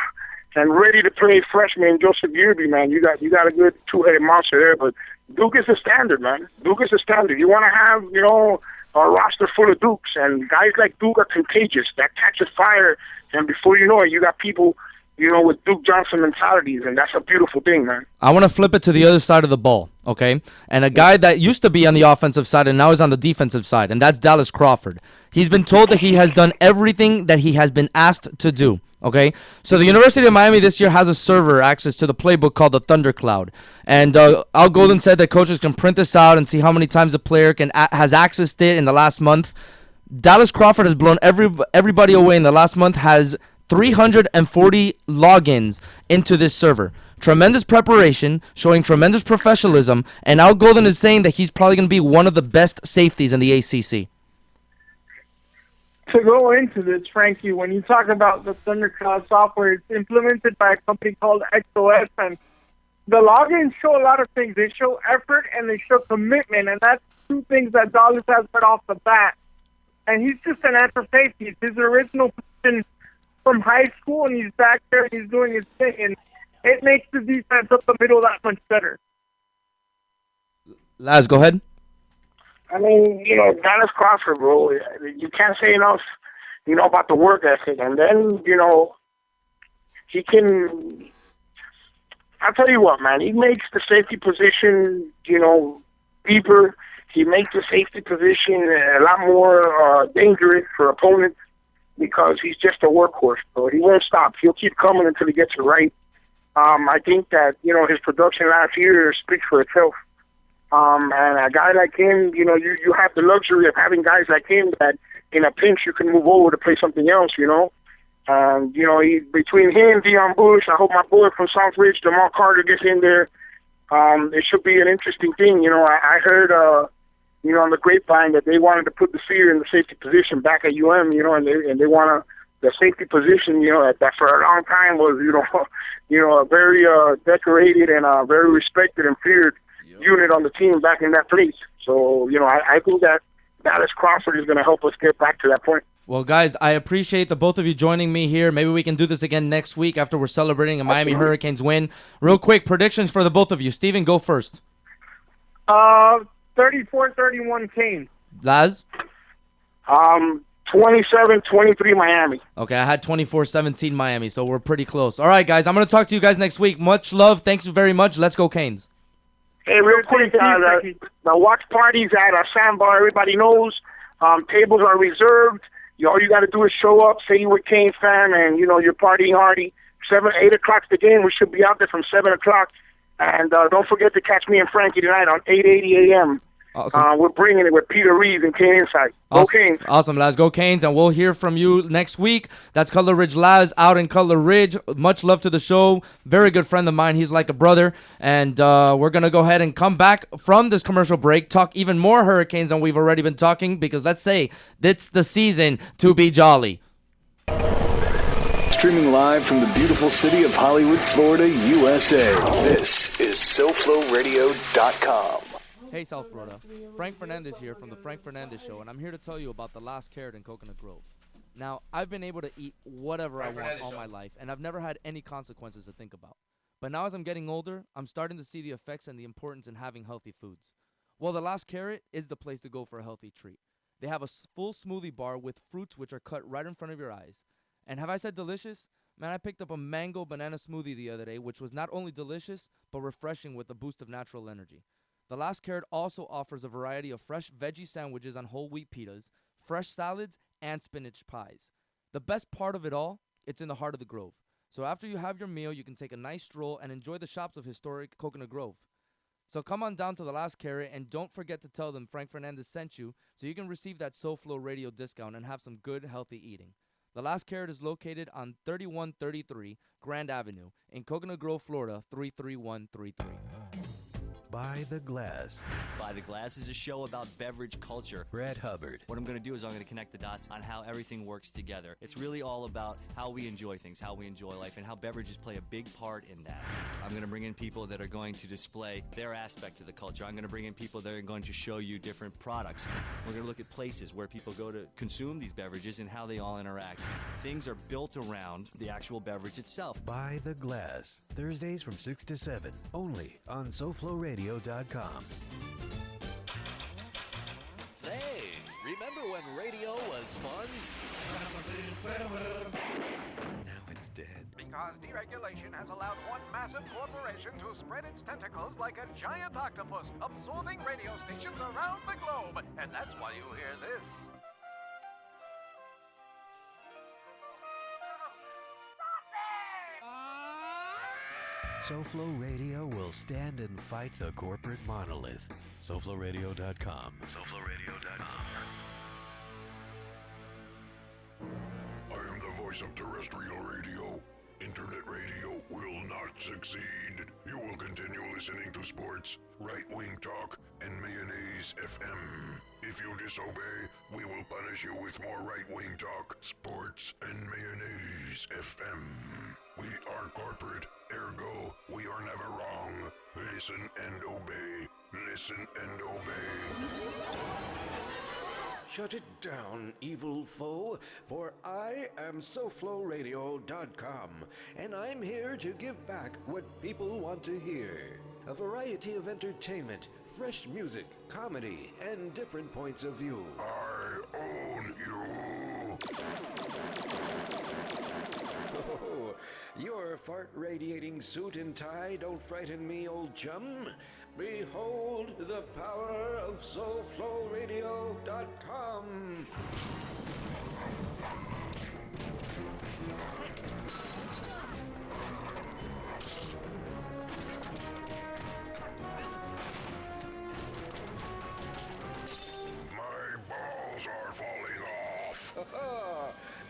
and ready to play freshman Joseph Yearby, man, you got a good two-headed monster there. But Duke is the standard, man. Duke is the standard. You want to have, you know, a roster full of Dukes, and guys like Duke are contagious. That catches fire, and before you know it, you got people, you know, with Duke Johnson mentalities, and that's a beautiful thing, man. I want to flip it to the other side of the ball, okay? And a guy that used to be on the offensive side and now is on the defensive side, and that's Dallas Crawford. He's been told that he has done everything that he has been asked to do, okay? So the University of Miami this year has a server access to the playbook called the Thundercloud. And Al Golden said that coaches can print this out and see how many times the player has accessed it in the last month. Dallas Crawford has blown everybody away in the last month, has 340 logins into this server. Tremendous preparation, showing tremendous professionalism, and Al Golden is saying that he's probably going to be one of the best safeties in the ACC. To go into this, Frankie, when you talk about the Thundercloud software, it's implemented by a company called XOS, and the logins show a lot of things. They show effort and they show commitment, and that's two things that Dallas has right off the bat. And he's just an natural safety. It's his original position from high school, and he's back there and he's doing his thing, and it makes the defense up the middle that much better. Laz, go ahead. I mean, you know, Dallas Crawford, bro, you can't say enough, you know, about the work ethic. And then, you know, he can, I'll tell you what, man, he makes the safety position, you know, deeper. He makes the safety position a lot more dangerous for opponents because he's just a workhorse, bro. He won't stop. He'll keep coming until he gets it right. I think that, you know, his production last year speaks for itself. And a guy like him, you know, you have the luxury of having guys like him that in a pinch you can move over to play something else, you know. You know, between him, Deion Bush, I hope my boy from Southridge, Jamal Carter, gets in there. It should be an interesting thing. You know, I heard, you know, on the grapevine that they wanted to put the fear in the safety position back at UM, you know, and they want to, the safety position, you know, that for a long time was, you know, a very decorated and very respected and feared unit on the team back in that place. So, you know, I think that Dallas Crawford is going to help us get back to that point. Well, guys, I appreciate the both of you joining me here. Maybe we can do this again next week after we're celebrating a Miami Hurricanes win. Real quick, predictions for the both of you. Steven, go first. 34-31 Canes. Laz? 27-23 Miami. Okay, I had 24-17 Miami, so we're pretty close. All right, guys, I'm going to talk to you guys next week. Much love. Thanks very much. Let's go Canes. Hey, real quick, the watch parties at Sandbar, everybody knows. Tables are reserved. All you got to do is show up, say you're a Canes fan, and, you know, you're partying hardy. 8 o'clock's the game. We should be out there from 7 o'clock. And don't forget to catch me and Frankie tonight on 8:80 a.m. Awesome. We're bringing it with Peter Reeves and Kane Insight. Go Canes. Awesome, Laz. Go Canes, and we'll hear from you next week. That's Cutler Ridge Laz out in Cutler Ridge. Much love to the show. Very good friend of mine. He's like a brother. And we're going to go ahead and come back from this commercial break, talk even more Hurricanes than we've already been talking, because let's say it's the season to be jolly. Streaming live from the beautiful city of Hollywood, Florida, USA. This is SoFloRadio.com. Hey, South Florida. Frank Fernandez here from the Frank Fernandez Show, and I'm here to tell you about the last carrot in Coconut Grove. Now, I've been able to eat whatever I want all my life, and I've never had any consequences to think about. But now as I'm getting older, I'm starting to see the effects and the importance in having healthy foods. Well, the last carrot is the place to go for a healthy treat. They have a full smoothie bar with fruits which are cut right in front of your eyes. And have I said delicious? Man, I picked up a mango banana smoothie the other day, which was not only delicious, but refreshing with a boost of natural energy. The Last Carrot also offers a variety of fresh veggie sandwiches on whole wheat pitas, fresh salads, and spinach pies. The best part of it all, it's in the heart of the Grove. So after you have your meal, you can take a nice stroll and enjoy the shops of historic Coconut Grove. So come on down to the Last Carrot and don't forget to tell them Frank Fernandez sent you so you can receive that SoFlo Radio discount and have some good, healthy eating. The Last Carrot is located on 3133 Grand Avenue in Coconut Grove, Florida, 33133. By the Glass. By the Glass is a show about beverage culture. Brad Hubbard. What I'm going to do is I'm going to connect the dots on how everything works together. It's really all about how we enjoy things, how we enjoy life, and how beverages play a big part in that. I'm going to bring in people that are going to display their aspect of the culture. I'm going to bring in people that are going to show you different products. We're going to look at places where people go to consume these beverages and how they all interact. Things are built around the actual beverage itself. By the Glass. Thursdays from 6 to 7. Only on SoFloRadio.com. Say, remember when radio was fun? Now it's dead. Because deregulation has allowed one massive corporation to spread its tentacles like a giant octopus, absorbing radio stations around the globe. And that's why you hear this. SoFlo Radio will stand and fight the corporate monolith. SoFloRadio.com. SoFloRadio.com. I am the voice of terrestrial radio. Internet radio will not succeed. You will continue listening to sports, right-wing talk, and mayonnaise FM. If you disobey, we will punish you with more right-wing talk, sports, and mayonnaise FM. We are corporate, ergo, we are never wrong. Listen and obey. Listen and obey. Shut it down, evil foe, for I am SoFloRadio.com, and I'm here to give back what people want to hear. A variety of entertainment, fresh music, comedy, and different points of view. I own you. Oh, your fart-radiating suit and tie don't frighten me, old chum. Behold the power of SoFloRadio.com. My balls are falling off.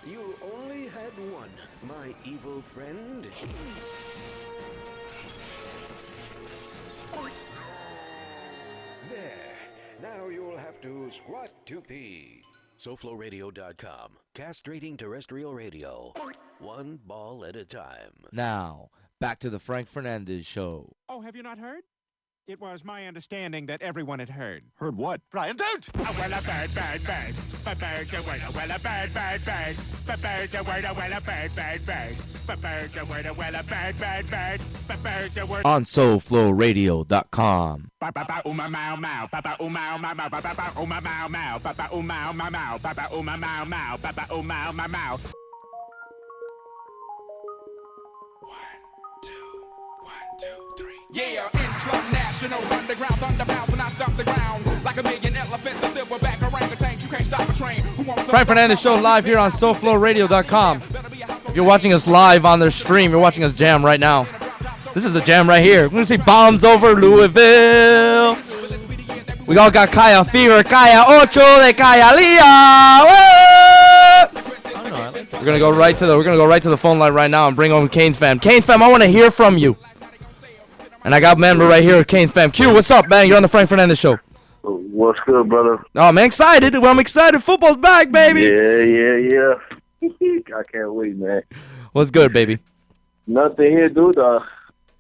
You only had one, my evil friend. There. Now you'll have to squat to pee. SoFloRadio.com. Castrating terrestrial radio. One ball at a time. Now, back to the Frank Fernandez Show. Oh, have you not heard? It was my understanding that everyone had heard. Heard what? Brian, don't! Oh, well, a bird, bird, bird. A bird, a word, a well, a bird, bird, bird. A bird, a word, a well, a bird, bird, bird. A bird, a word, a well, a bird, bird, bird. A bird, a word. On SoFloRadio.com. Papa uma mau mau, papa uma mau mau, papa uma mau mau, papa uma mau mau, papa uma mau mau, papa uma mau mau. 1, 2, 3. Yeah, in-club national underground thunder bounce when I stomp the ground like a million elephants, a silverback orangutan. You can't stop a train. Frank Fernandez Show live here on SoFloRadio.com. If you're watching us live on their stream, you're watching us jam right now. This is the jam right here. We're going to see bombs over Louisville. We all got Kaya Fever, Kaya Ocho de Kaya Lia. We're going to go right to the phone line right now and bring on Canes fam. Canes fam, I want to hear from you. And I got a member right here, Canes fam. Q, what's up, man? You're on the Frank Fernandez Show. What's good, brother? Oh, man, excited. Well, I'm excited. Football's back, baby. Yeah. I can't wait, man. What's good, baby? Nothing here, dude.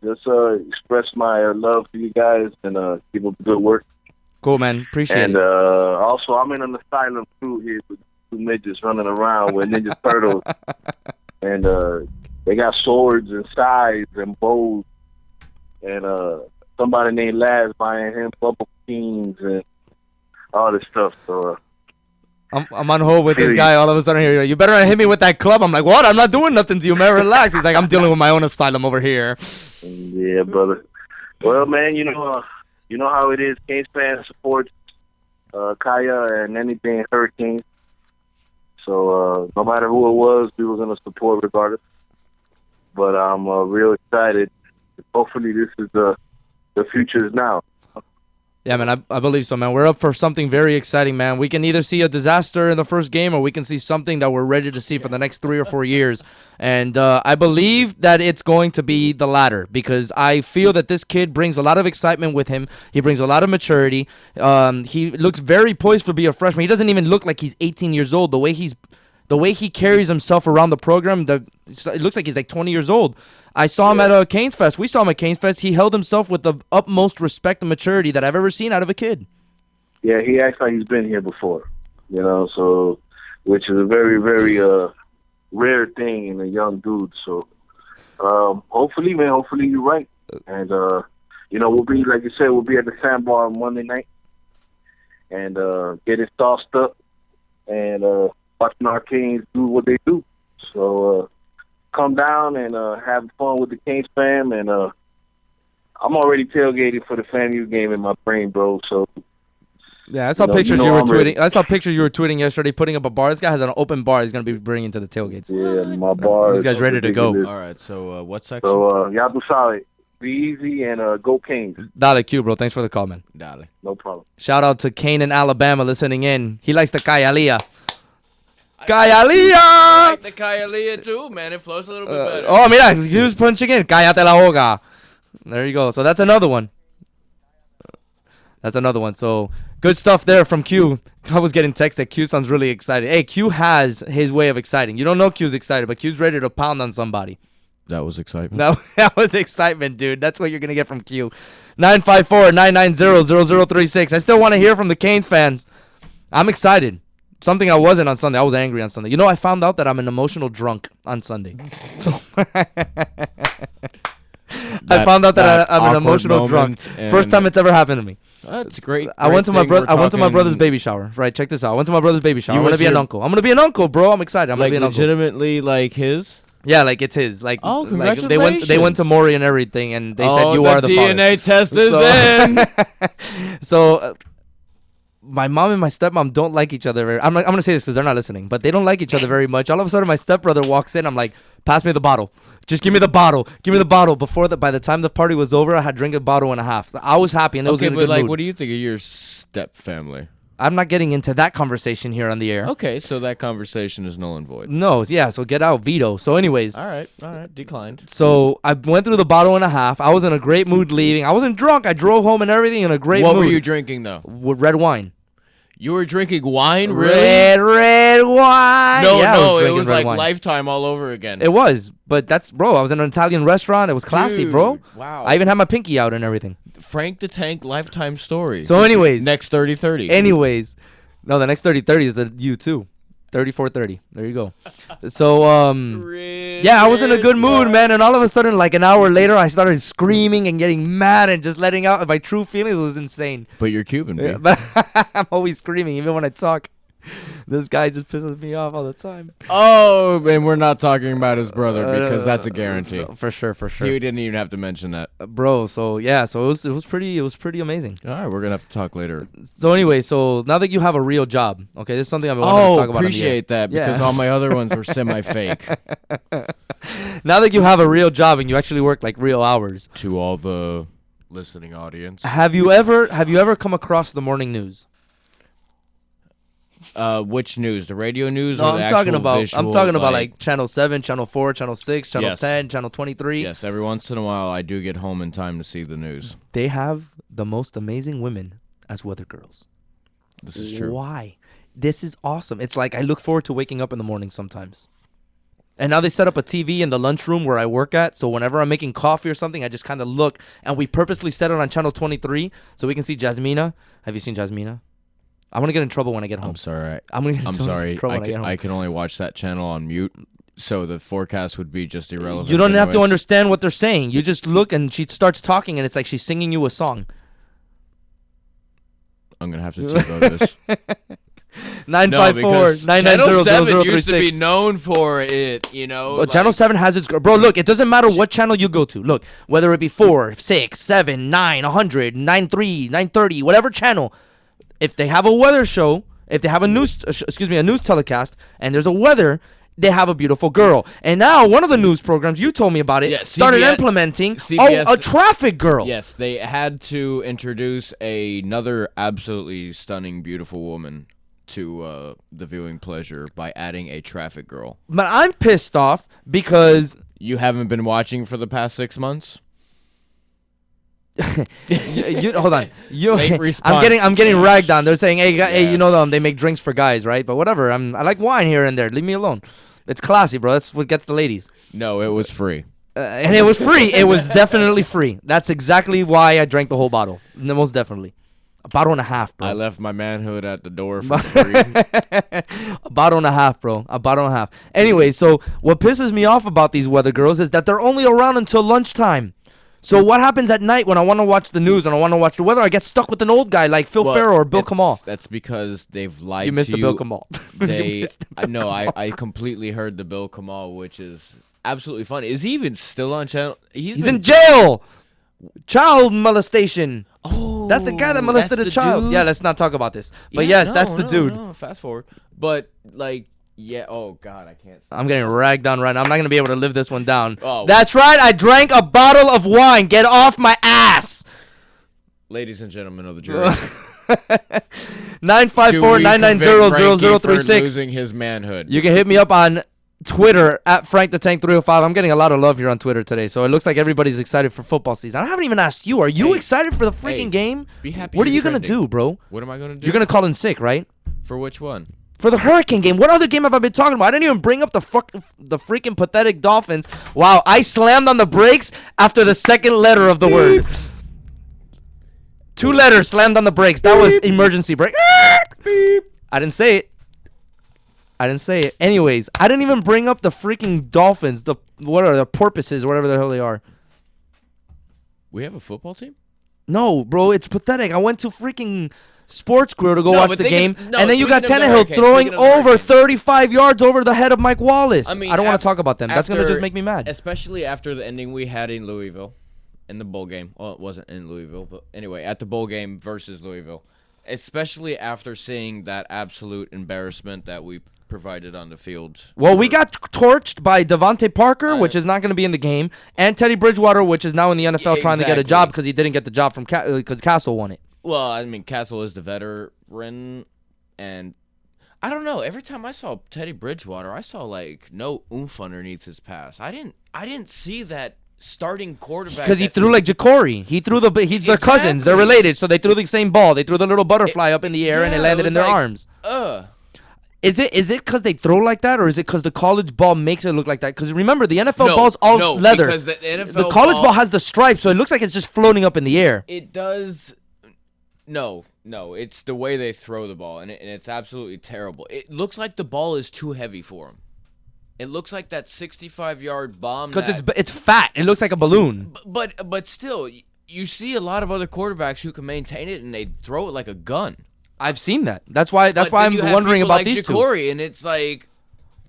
Just express my love for you guys and keep up the good work. Cool, man. Appreciate And it. also, I'm in an asylum too here with two midgets running around with Ninja Turtles, and they got swords and scythes and bows, and somebody named Laz buying him bubble beans and all this stuff. So. I'm on hold with this guy. All of a sudden, here, you better not hit me with that club. I'm like, what? I'm not doing nothing to you, man. Relax. He's like, I'm dealing with my own asylum over here. Yeah, brother. Well, man, you know how it is. Canes fans support Kaya and anything Hurricanes. So no matter who it was, we were gonna support regardless. But I'm real excited. Hopefully, this is the future is now. Yeah, man, I believe so, man. We're up for something very exciting, man. We can either see a disaster in the first game or we can see something that we're ready to see for the next 3 or 4 years. And I believe that it's going to be the latter because I feel that this kid brings a lot of excitement with him. He brings a lot of maturity. He looks very poised to be a freshman. He doesn't even look like he's 18 years old. The way he carries himself around the program, it looks like he's like 20 years old. I saw him at Canes Fest. We saw him at Canes Fest. He held himself with the utmost respect and maturity that I've ever seen out of a kid. Yeah, he acts like he's been here before, so which is a very, very rare thing in a young dude. So hopefully, man, you're right. And, we'll be, like you said, we'll be at the Sandbar on Monday night and get it sauced up and watching our Canes do what they do. So come down and have fun with the Canes fam. And I'm already tailgating for the FAMU game in my brain, bro. So yeah, I saw pictures you were tweeting. I saw pictures you were tweeting yesterday, putting up a bar. This guy has an open bar. He's gonna be bringing to the tailgates. Yeah, my bar. This guy's ready to go. All right. So what section? So y'all do solid. Be easy and go Canes. Dale, Q, bro. Thanks for the call, man. Dale. No problem. Shout out to Kane in Alabama listening in. He likes the Kayalea. Kayalea! I like the Kayalea too, man. It flows a little bit better. Oh, mira, he was punching in. Cállate la boca. There you go. So that's another one. So good stuff there from Q. I was getting text that Q sounds really excited. Hey, Q has his way of exciting. You don't know Q's excited, but Q's ready to pound on somebody. That was excitement. That was excitement, dude. That's what you're going to get from Q. 954-990-0036. I still want to hear from the Canes fans. I'm excited. Something I wasn't on Sunday. I was angry on Sunday. You know, I found out that I'm an emotional drunk on Sunday. So I found out that I'm an emotional drunk. First time it's ever happened to me. That's great. I went to my brother's baby shower. Right, check this out. I went to my brother's baby shower. I'm gonna be an uncle. I'm gonna be an uncle, bro. I'm excited. I'm gonna be an uncle. Legitimately, like his. Yeah, like it's his. Like, oh, congratulations. Like they went to Maury and everything, and they said you are the DNA father. test is in. So. My mom and my stepmom don't like each other. I'm gonna say this because they're not listening, but they don't like each other very much. All of a sudden, my stepbrother walks in. I'm like, pass me the bottle. Just give me the bottle. Give me the bottle. By the time the party was over, I had drank a bottle and a half. So I was happy, and it was in a good mood. What do you think of your step family? I'm not getting into that conversation here on the air. Okay, so that conversation is null and void. No, yeah, so get out, veto. So anyways. All right, declined. So I went through the bottle and a half. I was in a great mood leaving. I wasn't drunk. I drove home and everything in a great mood. What were you drinking, though? With red wine. You were drinking wine, really? Red wine. No, it was like wine. Lifetime all over again. It was, but I was in an Italian restaurant. It was classy, bro. Wow. I even had my pinky out and everything. Frank the Tank Lifetime story. So anyways. Next 30-30. Anyways. No, the next 30-30 is the U2. 34-30. There you go. So, yeah, I was in a good mood, man. And all of a sudden, like an hour later, I started screaming and getting mad and just letting out my true feelings. It was insane. But you're Cuban, man. Yeah, but I'm always screaming, even when I talk. This guy just pisses me off all the time. Oh, and we're not talking about his brother because that's a guarantee. For sure. You didn't even have to mention that, bro. So yeah, so it was pretty amazing. All right, we're gonna have to talk later. So anyway, so now that you have a real job, okay, this is something I've been wanting to talk about. Appreciate that because all my other ones were semi-fake. Now that you have a real job and you actually work like real hours. To all the listening audience, have you ever come across the morning news? Which news? The radio news? No, or the I'm talking about like Channel 7, Channel 4, Channel 6, Channel 10, Channel 23. Yes, every once in a while I do get home in time to see the news. They have the most amazing women as weather girls. This is true. Why? This is awesome. It's like I look forward to waking up in the morning sometimes. And now they set up a TV in the lunchroom where I work at. So whenever I'm making coffee or something, I just kind of look. And we purposely set it on channel 23 so we can see Jasmina. Have you seen Jasmina? I'm going to get in trouble when I get home. I'm sorry. I'm going to get in trouble when I get home. I can only watch that channel on mute, so the forecast would be just irrelevant. You don't have to understand what they're saying. You just look and she starts talking and it's like she's singing you a song. I'm going to have to TiVo this. 954-990-0036. Channel 7 used to be known for it, you know. But Channel 7 has its... Bro, look, it doesn't matter what channel you go to. Look, whether it be 4, 6, 7, 9, 100, 93, 930, whatever channel, if they have a weather show, if they have a news telecast, and there's a weather, they have a beautiful girl. And now one of the news programs, you told me about it, started implementing a traffic girl. Yes, they had to introduce another absolutely stunning, beautiful woman to the viewing pleasure by adding a traffic girl. But I'm pissed off because... You haven't been watching for the past 6 months? Hold on. I'm getting ragged on. They're saying, hey, you know they make drinks for guys, right? But whatever. I like wine here and there. Leave me alone. It's classy, bro. That's what gets the ladies. No, it was free. And it was free. It was definitely free. That's exactly why I drank the whole bottle. Most definitely. A bottle and a half, bro. I left my manhood at the door for free. A bottle and a half, bro. A bottle and a half. Anyway, so what pisses me off about these weather girls is that they're only around until lunchtime. So what happens at night when I want to watch the news and I want to watch the weather? I get stuck with an old guy like Phil Ferro or Bill Kamal. That's because they've lied to you. You missed the Bill Kamal. I completely heard the Bill Kamal, which is absolutely funny. Is he even still on channel? He's in jail. Child molestation. Oh, that's the guy that molested a child. Dude? Yeah, let's not talk about this. But that's the dude. No, fast forward. But like, yeah. Oh God, I can't. I'm getting ragged on right now. I'm not gonna be able to live this one down. Oh, that's right. I drank a bottle of wine. Get off my ass. Ladies and gentlemen of the jury. 954-990-0036. Losing his manhood. You can hit me up on Twitter at Frank the Tank 305. I'm getting a lot of love here on Twitter today, so it looks like everybody's excited for football season. I haven't even asked you. Are you excited for the freaking game? Be happy. What are you gonna do, bro? What am I gonna do? You're gonna call in sick, right? For which one? For the Hurricane game. What other game have I been talking about? I didn't even bring up the freaking pathetic Dolphins. Wow, I slammed on the brakes after the second letter of the word. 2 letters slammed on the brakes. That was emergency brake. I didn't say it. Anyways, I didn't even bring up the freaking Dolphins. What are the porpoises or whatever the hell they are. We have a football team? No, bro, it's pathetic. I went to freaking Sports Grill to go watch the game, and then you got Tannehill throwing over 35 yards over the head of Mike Wallace. I don't want to talk about them. That's going to just make me mad. Especially after the ending we had in Louisville in the bowl game. Well, it wasn't in Louisville, but anyway, at the bowl game versus Louisville. Especially after seeing that absolute embarrassment that we provided on the field. Well, we got torched by Devontae Parker, which is not going to be in the game, and Teddy Bridgewater, which is now in the NFL trying to get a job because he didn't get the job from because Castle won it. Well, I mean, Castle is the veteran, and I don't know. Every time I saw Teddy Bridgewater, I saw like no oomph underneath his pass. I didn't see that starting quarterback because he threw like Jacory. He's their cousins. They're related, so they threw the same ball. They threw the little butterfly up in the air, and it landed in their arms. Is it because they throw like that, or is it because the college ball makes it look like that? Because remember, the NFL ball's all leather. Because the college ball has the stripes, so it looks like it's just floating up in the air. It does. No, it's the way they throw the ball, and it's absolutely terrible. It looks like the ball is too heavy for him. It looks like that 65-yard bomb. Because it's fat. It looks like a balloon. But still, you see a lot of other quarterbacks who can maintain it, and they throw it like a gun. I've seen that. That's why I'm wondering about these Jacory, and it's like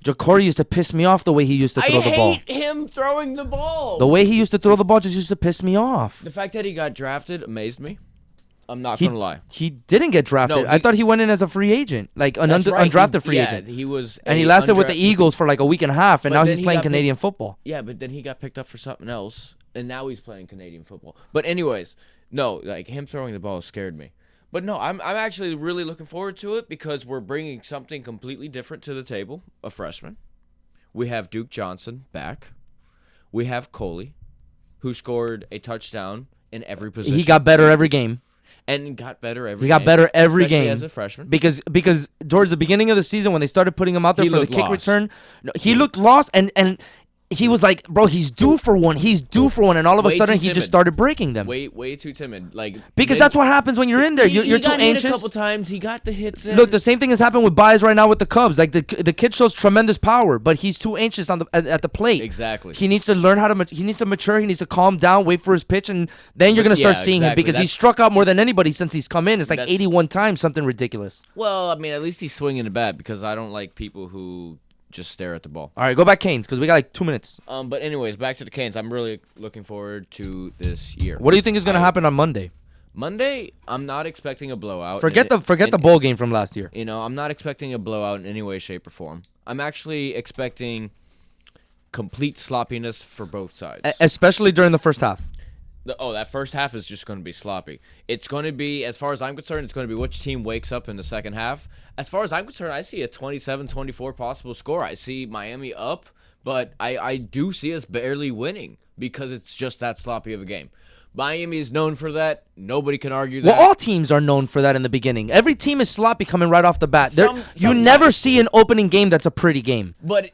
Jacory used to piss me off the way he used to throw the ball. I hate him throwing the ball. The way he used to throw the ball just used to piss me off. The fact that he got drafted amazed me. I'm not gonna lie. He didn't get drafted. I thought he went in as a free agent, like an undrafted free agent. He was, and he lasted with the Eagles for like a week and a half, and now he's playing Canadian football. Yeah, but then he got picked up for something else, and now he's playing Canadian football. But anyways, no, like him throwing the ball scared me. But no, I'm actually really looking forward to it because we're bringing something completely different to the table. A freshman. We have Duke Johnson back. We have Coley, who scored a touchdown in every position. He got better every game. and got better every. He got better every especially game as a freshman. because towards the beginning of the season when they started putting him out there He for the looked kick lost. return, he looked lost and he was like, bro, he's due for one. He's due for one, and all of a Way sudden too he just timid. started breaking them. Way too timid. Like Because that's what happens when you're in there. You're he too got anxious. hit a couple times. He got the hits in. Look, the same thing has happened with Baez right now with the Cubs. Like the kid shows tremendous power, but he's too anxious on at the plate. Exactly. He needs to learn how to. He needs to mature. He needs to calm down, wait for his pitch, and then you're gonna start seeing him because he's struck out more than anybody since he's come in. It's like 81 times, something ridiculous. Well, I mean, at least he's swinging the bat because I don't like people who just stare at the ball. All right, go back Canes because we got like 2 minutes. But anyways, back to the Canes. I'm really looking forward to this year. What do you think is gonna happen on Monday? Monday, I'm not expecting a blowout. Forget the bowl game from last year. You know, I'm not expecting a blowout in any way, shape, or form. I'm actually expecting complete sloppiness for both sides. Especially during the first half. That first half is just going to be sloppy. It's going to be, as far as I'm concerned, it's going to be which team wakes up in the second half. As far as I'm concerned, I see a 27-24 possible score. I see Miami up, but I do see us barely winning because it's just that sloppy of a game. Miami is known for that. Nobody can argue that. Well, all teams are known for that in the beginning. Every team is sloppy coming right off the bat. You never see an opening game that's a pretty game. But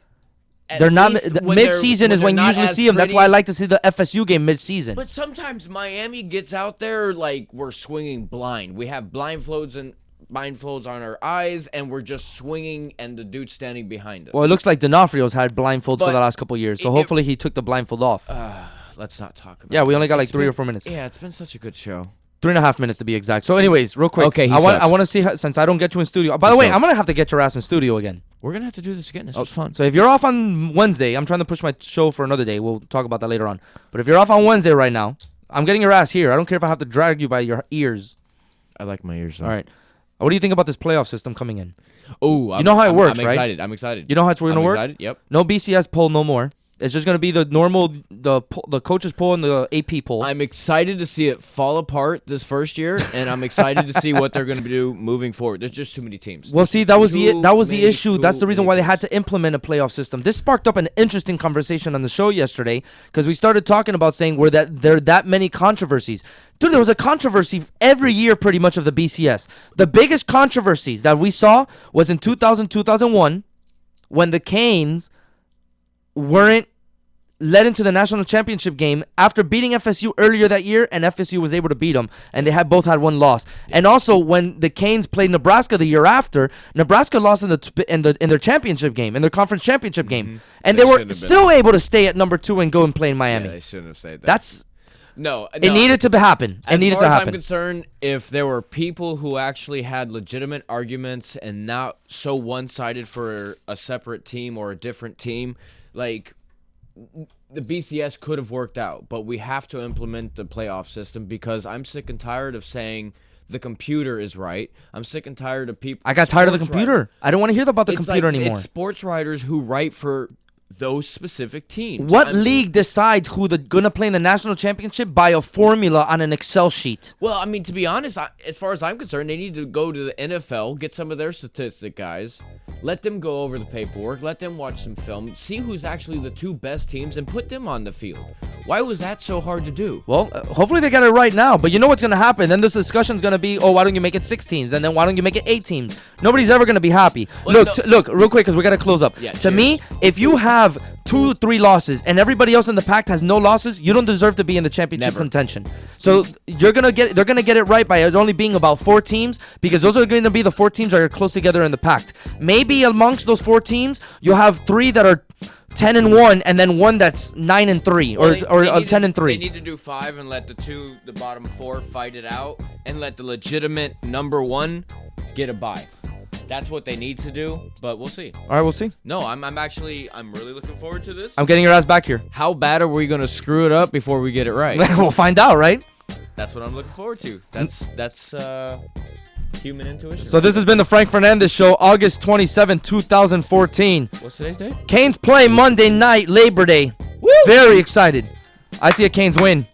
they're not mid-season is when you usually see them. That's why I like to see the FSU game mid-season. But sometimes Miami gets out there like we're swinging blind. We have blindfolds on our eyes, and we're just swinging, and the dude's standing behind us. Well, it looks like D'Onofrio's had blindfolds for the last couple of years, so hopefully he took the blindfold off. Let's not talk about Yeah, we only got like it's 3 been- or 4 minutes. Yeah, it's been such a good show. 3.5 minutes to be exact. So anyways, real quick. Okay, I want to see how, since I don't get you in studio. By the way, I'm going to have to get your ass in studio again. We're going to have to do this again. This was fun. So if you're off on Wednesday, I'm trying to push my show for another day. We'll talk about that later on. But if you're off on Wednesday right now, I'm getting your ass here. I don't care if I have to drag you by your ears. I like my ears, though. All right. What do you think about this playoff system coming in? Oh, you know how it works, I'm right? excited. I'm excited. You know how it's going to work? Excited. Yep. No BCS poll no more. It's just going to be the normal, the coaches poll and the AP poll. I'm excited to see it fall apart this first year, and I'm excited to see what they're going to do moving forward. There's just too many teams. Well, see, that was the issue. That's the reason why they had to implement a playoff system. This sparked up an interesting conversation on the show yesterday because we started talking about saying there are that many controversies. Dude, there was a controversy every year pretty much of the BCS. The biggest controversies that we saw was in 2000-2001 when the Canes weren't led into the national championship game after beating FSU earlier that year, and FSU was able to beat them, and they both had one loss. And also when the Canes played Nebraska the year after, Nebraska lost in their championship game, in their conference championship game, and they were still able to stay at number 2 and go and play in Miami. Yeah, they shouldn't have stayed there. That's No, it needed to happen. It needed to happen. As far as I'm concerned, if there were people who actually had legitimate arguments and not so one-sided for a separate team or a different team, like the BCS could have worked out, but we have to implement the playoff system because I'm sick and tired of saying the computer is right. I'm sick and tired of people. I got tired of the computer. I don't want to hear about the computer anymore. It's sports writers who write for those specific teams. What league decides who they're going to play in the national championship by a formula on an Excel sheet? Well, I mean, to be honest, as far as I'm concerned, they need to go to the NFL, get some of their statistic guys, let them go over the paperwork, let them watch some film, see who's actually the 2 best teams, and put them on the field. Why was that so hard to do? Well, hopefully they get it right now, but you know what's going to happen? Then this discussion's going to be, why don't you make it 6 teams? And then why don't you make it 8 teams? Nobody's ever going to be happy. Well, Look, real quick, because we got to close up. Yeah, to me, if you have 2-3 losses and everybody else in the pack has no losses, you don't deserve to be in the championship contention. So they're gonna get it right by it only being about 4 teams, because those are going to be the 4 teams that are close together in the pack. Maybe amongst those 4 teams, you'll have 3 that are 10-1 and then 1 that's 9-3 or 10-3. They need to do 5 and let the bottom 4 fight it out, and let the legitimate number 1 get a bye. That's what they need to do, but we'll see. All right, we'll see. No, I'm really looking forward to this. I'm getting your ass back here. How bad are we gonna screw it up before we get it right? We'll find out, right? That's what I'm looking forward to. That's human intuition. So this has been the Frank Fernandez Show, August 27, 2014. What's today's date? Canes play Monday night, Labor Day. Woo! Very excited. I see a Canes win.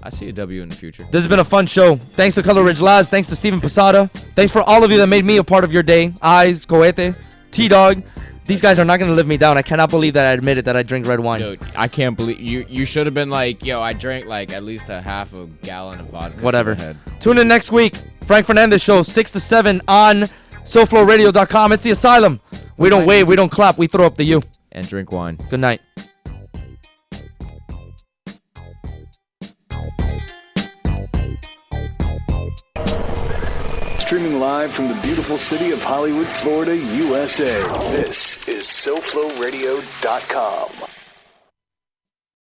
I see a W in the future. This has been a fun show. Thanks to Color Ridge Laz. Thanks to Steven Posada. Thanks for all of you that made me a part of your day. Eyes, Cohete, T-Dog, These guys are not going to live me down. I cannot believe that I admitted that I drink red wine. Dude, I can't believe you should have been like, yo, I drank like at least a half a gallon of vodka. Whatever. Tune in next week. Frank Fernandez Show, 6 to 7 on SoFloRadio.com. It's the Asylum. We don't wave, we don't clap, we throw up the U. And drink wine. Good night. Streaming live from the beautiful city of Hollywood, Florida, USA. This is SoFloRadio.com.